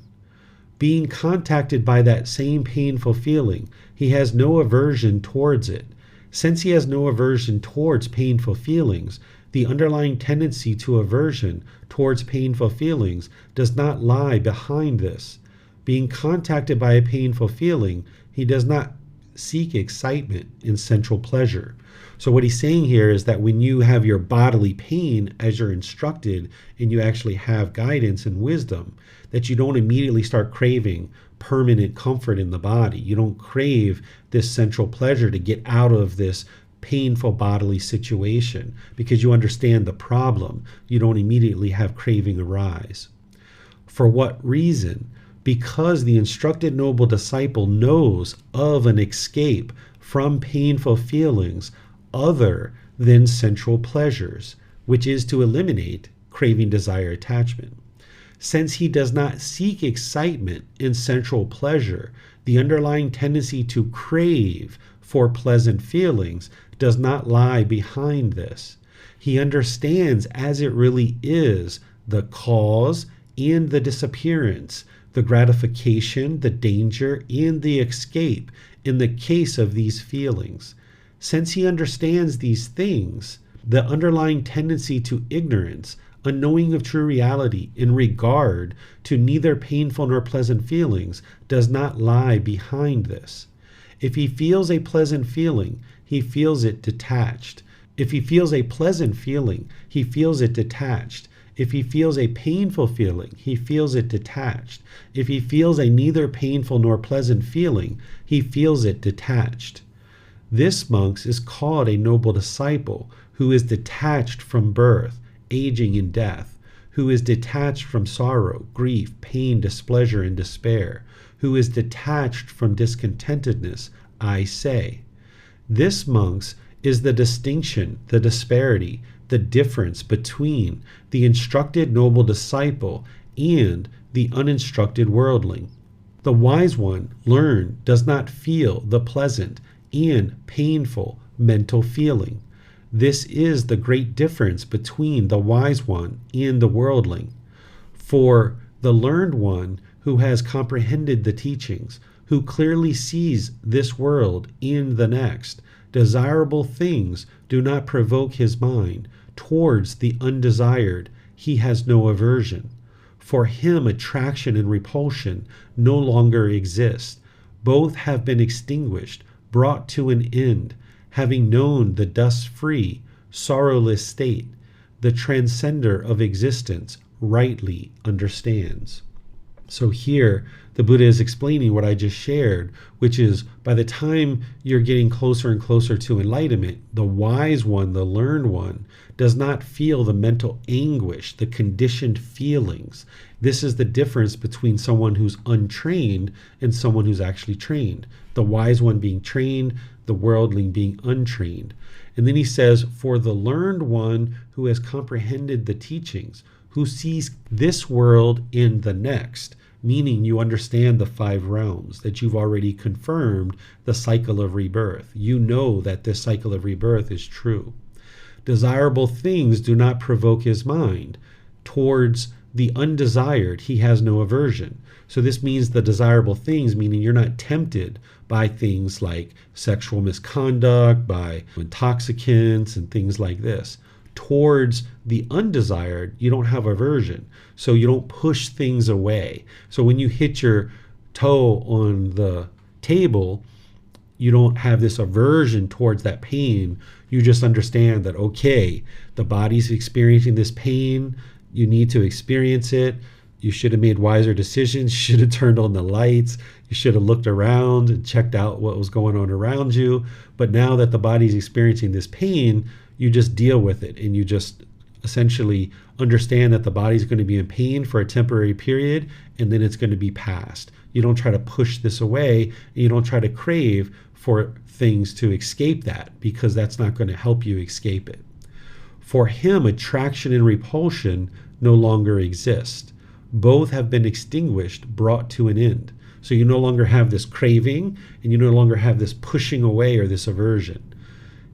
Being contacted by that same painful feeling, he has no aversion towards it. Since he has no aversion towards painful feelings, the underlying tendency to aversion towards painful feelings does not lie behind this. Being contacted by a painful feeling, he does not seek excitement in sensual pleasure. So what he's saying here is that when you have your bodily pain as you're instructed and you actually have guidance and wisdom, that you don't immediately start craving permanent comfort in the body. You don't crave this sensual pleasure to get out of this painful bodily situation because you understand the problem. You don't immediately have craving arise. For what reason? Because the instructed noble disciple knows of an escape from painful feelings other than sensual pleasures, which is to eliminate craving, desire, attachment. Since he does not seek excitement in sensual pleasure, the underlying tendency to crave for pleasant feelings does not lie behind this. He understands as it really is the cause and the disappearance, the gratification, the danger, and the escape in the case of these feelings. Since he understands these things, the underlying tendency to ignorance, unknowing of true reality in regard to neither painful nor pleasant feelings, does not lie behind this. If he feels a pleasant feeling, he feels it detached. If he feels a pleasant feeling, he feels it detached. If he feels a painful feeling, he feels it detached. If he feels a neither painful nor pleasant feeling, he feels it detached. This, monks, is called a noble disciple who is detached from birth, aging, and death, who is detached from sorrow, grief, pain, displeasure, and despair, who is detached from discontentedness, I say. This, monks, is the distinction, the disparity the difference between the instructed noble disciple and the uninstructed worldling. The wise one, learned, does not feel the pleasant and painful mental feeling. This is the great difference between the wise one and the worldling. For the learned one who has comprehended the teachings, who clearly sees this world and the next, desirable things do not provoke his mind. Towards the undesired, he has no aversion. For him, attraction and repulsion no longer exist. Both have been extinguished, brought to an end. Having known the dust-free, sorrowless state, the transcender of existence rightly understands. So here, the Buddha is explaining what I just shared, which is by the time you're getting closer and closer to enlightenment, the wise one, the learned one, does not feel the mental anguish, the conditioned feelings. This is the difference between someone who's untrained and someone who's actually trained. The wise one being trained, the worldling being untrained. And then he says, for the learned one who has comprehended the teachings, who sees this world in the next, meaning you understand the 5 realms, that you've already confirmed the cycle of rebirth. You know that this cycle of rebirth is true. Desirable things do not provoke his mind. Towards the undesired, he has no aversion. So this means the desirable things, meaning you're not tempted by things like sexual misconduct, by intoxicants and things like this. Towards the undesired, you don't have aversion. So you don't push things away. So when you hit your toe on the table, you don't have this aversion towards that pain. You just understand that, okay, the body's experiencing this pain. You need to experience it. You should have made wiser decisions. You should have turned on the lights. You should have looked around and checked out what was going on around you. But now that the body's experiencing this pain, you just deal with it, and you just essentially understand that the body's going to be in pain for a temporary period, and then it's going to be past. You don't try to push this away, and you don't try to crave for things to escape that, because that's not going to help you escape it. For him, attraction and repulsion no longer exist. Both have been extinguished, brought to an end. So you no longer have this craving, and you no longer have this pushing away or this aversion.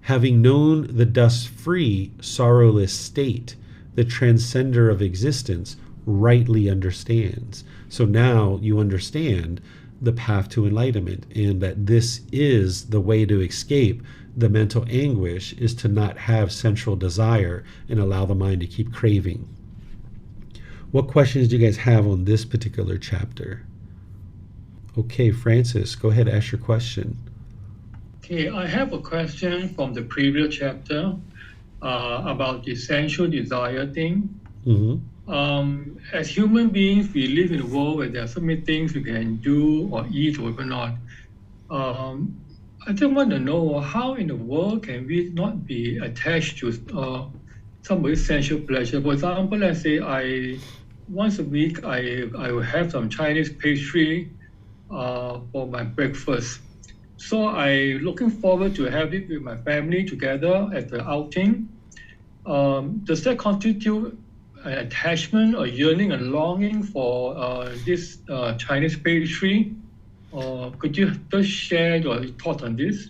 Having known the dust-free, sorrowless state, the transcender of existence rightly understands. So now you understand the path to enlightenment, and that this is the way to escape the mental anguish, is to not have central desire and allow the mind to keep craving. What questions do you guys have on this particular chapter? Okay, Francis, go ahead and ask your question. Okay, I have a question from the previous chapter about the essential desire thing. As human beings, we live in a world where there are so many things we can do or eat or even not. I just want to know, how in the world can we not be attached to some essential pleasure? For example, let's say once a week I will have some Chinese pastry for my breakfast. So I'm looking forward to have it with my family together at the outing. Does that constitute an attachment or yearning and longing for this Chinese pastry? Could you just share your thoughts on this?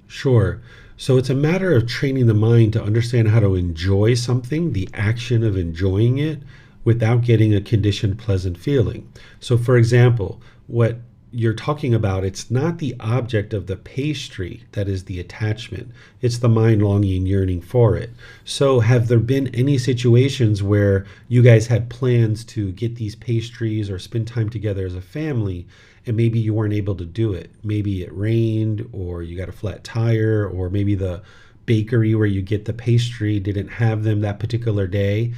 Sure. So it's a matter of training the mind to understand how to enjoy something, the action of enjoying it, without getting a conditioned pleasant feeling. So for example, what you're talking about, it's not the object of the pastry that is the attachment. It's the mind longing and yearning for it. So have there been any situations where you guys had plans to get these pastries or spend time together as a family, and maybe you weren't able to do it? Maybe it rained, or you got a flat tire, or maybe the bakery where you get the pastry didn't have them that particular day.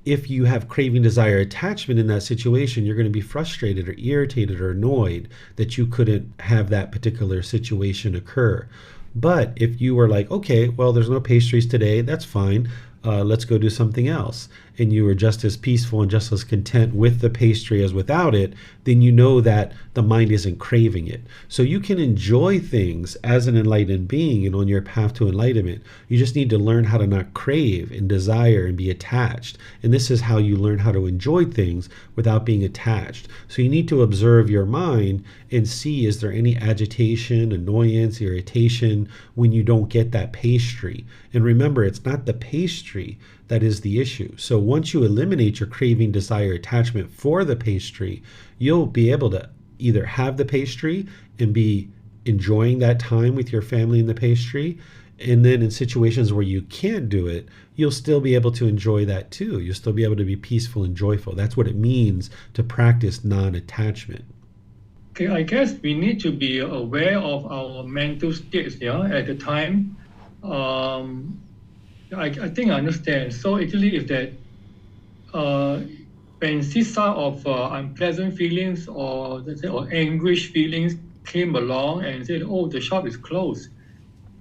If you have craving, desire, attachment in that situation, you're going to be frustrated or irritated or annoyed that you couldn't have that particular situation occur. But if you were like, okay, well, there's no pastries today, that's fine. Let's go do something else. and you are just as peaceful and just as content with the pastry as without it, then you know that the mind isn't craving it. So you can enjoy things as an enlightened being and on your path to enlightenment. You just need to learn how to not crave and desire and be attached. And this is how you learn how to enjoy things without being attached. So you need to observe your mind and see, is there any agitation, annoyance, irritation when you don't get that pastry? And remember, it's not the pastry that is the issue. So once you eliminate your craving, desire, attachment for the pastry, you'll be able to either have the pastry and be enjoying that time with your family in the pastry. And then in situations where you can't do it, you'll still be able to enjoy that too. You'll still be able to be peaceful and joyful. That's what it means to practice non-attachment. Okay, I guess we need to be aware of our mental states, at the time. I think I understand. So actually, if that when see some of unpleasant feelings or let's say or anguish feelings came along and said, "Oh, the shop is closed,"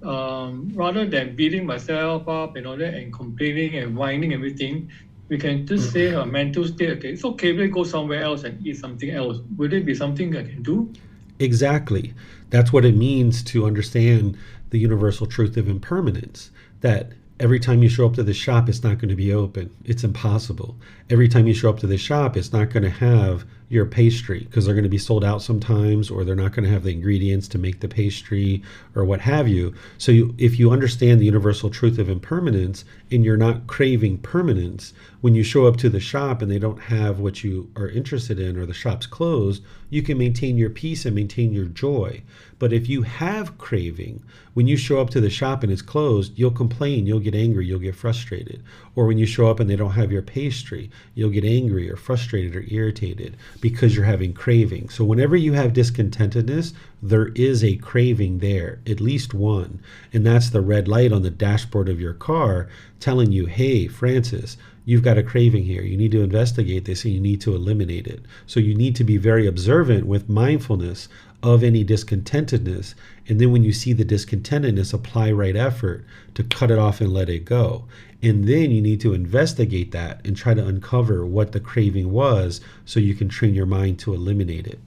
rather than beating myself up and all that and complaining and whining everything, we can just say a mental state, okay, it's okay, we'll go somewhere else and eat something else. Would it be something I can do? Exactly. That's what it means to understand the universal truth of impermanence, that every time you show up to the shop, it's not going to be open. It's impossible. Every time you show up to the shop, it's not going to have your pastry because they're going to be sold out sometimes, or they're not going to have the ingredients to make the pastry or what have you. So if you understand the universal truth of impermanence and you're not craving permanence, when you show up to the shop and they don't have what you are interested in or the shop's closed, you can maintain your peace and maintain your joy. But if you have craving, when you show up to the shop and it's closed, you'll complain, you'll get angry, you'll get frustrated. Or when you show up and they don't have your pastry, you'll get angry or frustrated or irritated because you're having craving. So whenever you have discontentedness, there is a craving there, at least one. And that's the red light on the dashboard of your car telling you, hey, Francis, you've got a craving here. You need to investigate this and you need to eliminate it. So you need to be very observant with mindfulness of any discontentedness. And then when you see the discontentedness, apply right effort to cut it off and let it go. And then you need to investigate that and try to uncover what the craving was so you can train your mind to eliminate it.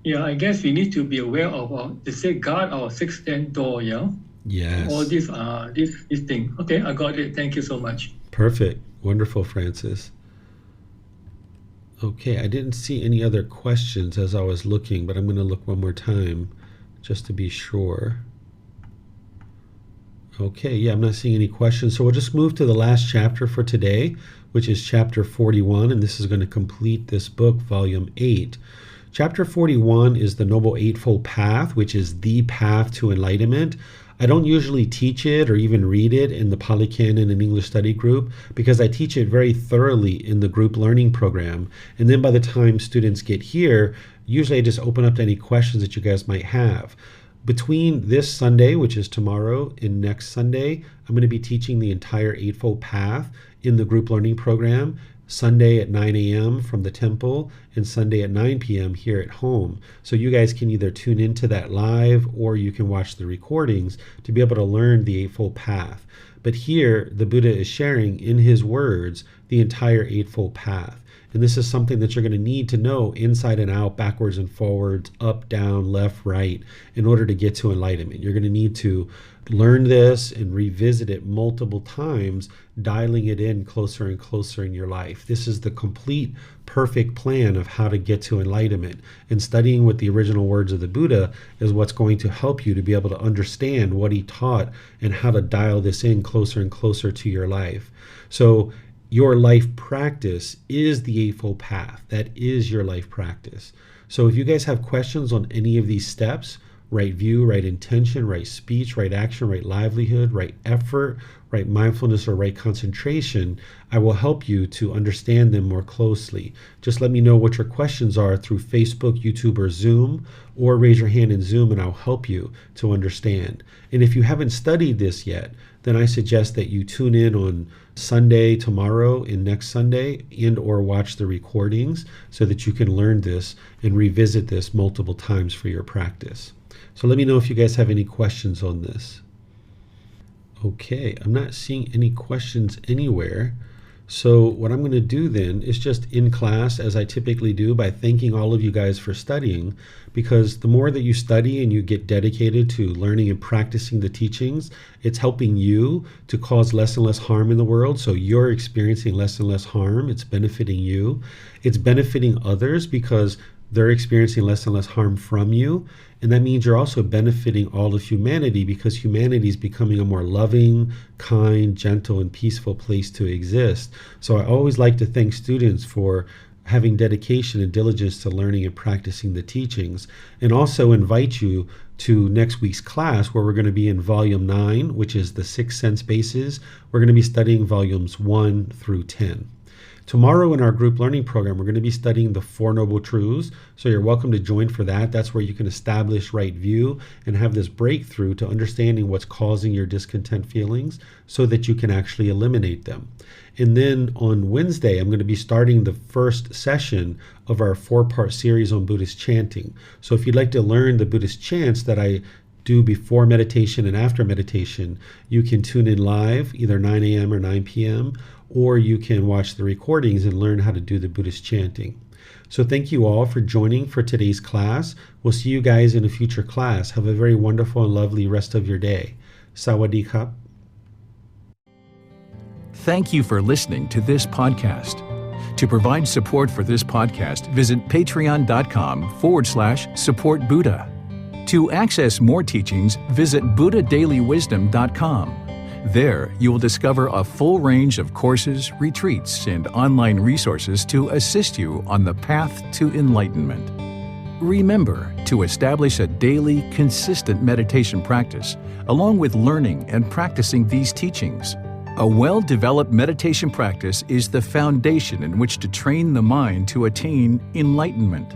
Yeah, I guess we need to be aware of, they say, guard our sixth sense door, yeah? Yes. All this thing. Okay, I got it. Thank you so much. Perfect. Wonderful, Francis. Okay, I didn't see any other questions as I was looking, but I'm going to look one more time just to be sure. Okay, yeah, I'm not seeing any questions. So we'll just move to the last chapter for today, which is chapter 41, and this is going to complete this book, volume 8. Chapter 41 is the Noble Eightfold Path, which is the path to enlightenment. I don't usually teach it or even read it in the Pali Canon and English study group because I teach it very thoroughly in the group learning program. And then by the time students get here, usually I just open up to any questions that you guys might have. Between this Sunday, which is tomorrow, and next Sunday, I'm going to be teaching the entire Eightfold Path in the group learning program. Sunday at 9 a.m. from the temple and Sunday at 9 p.m. here at home. So you guys can either tune into that live or you can watch the recordings to be able to learn the Eightfold Path. But here, the Buddha is sharing in his words the entire Eightfold Path. And this is something that you're going to need to know inside and out, backwards and forwards, up, down, left, right, in order to get to enlightenment. You're going to need to learn this and revisit it multiple times, dialing it in closer and closer in your life. This is the complete, perfect plan of how to get to enlightenment. And studying with the original words of the Buddha is what's going to help you to be able to understand what he taught and how to dial this in closer and closer to your life. So your life practice is the Eightfold Path. That is your life practice. So if you guys have questions on any of these steps, right view, right intention, right speech, right action, right livelihood, right effort, right mindfulness, or right concentration, I will help you to understand them more closely. Just let me know what your questions are through Facebook, YouTube, or Zoom, or raise your hand in Zoom and I'll help you to understand. And if you haven't studied this yet, then I suggest that you tune in on Sunday, tomorrow, and next Sunday, and or watch the recordings so that you can learn this and revisit this multiple times for your practice. So let me know if you guys have any questions on this. Okay, I'm not seeing any questions anywhere. So what I'm going to do then is just in class, as I typically do, by thanking all of you guys for studying, because the more that you study and you get dedicated to learning and practicing the teachings, it's helping you to cause less and less harm in the world. So you're experiencing less and less harm. It's benefiting you. It's benefiting others because they're experiencing less and less harm from you. And that means you're also benefiting all of humanity because humanity is becoming a more loving, kind, gentle, and peaceful place to exist. So I always like to thank students for having dedication and diligence to learning and practicing the teachings, and also invite you to next week's class where we're going to be in volume 9, which is the 6 sense bases. We're going to be studying volumes 1 through 10. Tomorrow in our group learning program, we're going to be studying the Four Noble Truths. So you're welcome to join for that. That's where you can establish right view and have this breakthrough to understanding what's causing your discontent feelings so that you can actually eliminate them. And then on Wednesday, I'm going to be starting the first session of our 4-part series on Buddhist chanting. So if you'd like to learn the Buddhist chants that I do before meditation and after meditation, you can tune in live, either 9 a.m. or 9 p.m., or you can watch the recordings and learn how to do the Buddhist chanting. So thank you all for joining for today's class. We'll see you guys in a future class. Have a very wonderful and lovely rest of your day. Sawadee Kap. Thank you for listening to this podcast. To provide support for this podcast, visit patreon.com/support Buddha. To access more teachings, visit buddhadailywisdom.com. There, you will discover a full range of courses, retreats, and online resources to assist you on the path to enlightenment. Remember to establish a daily, consistent meditation practice, along with learning and practicing these teachings. A well-developed meditation practice is the foundation in which to train the mind to attain enlightenment.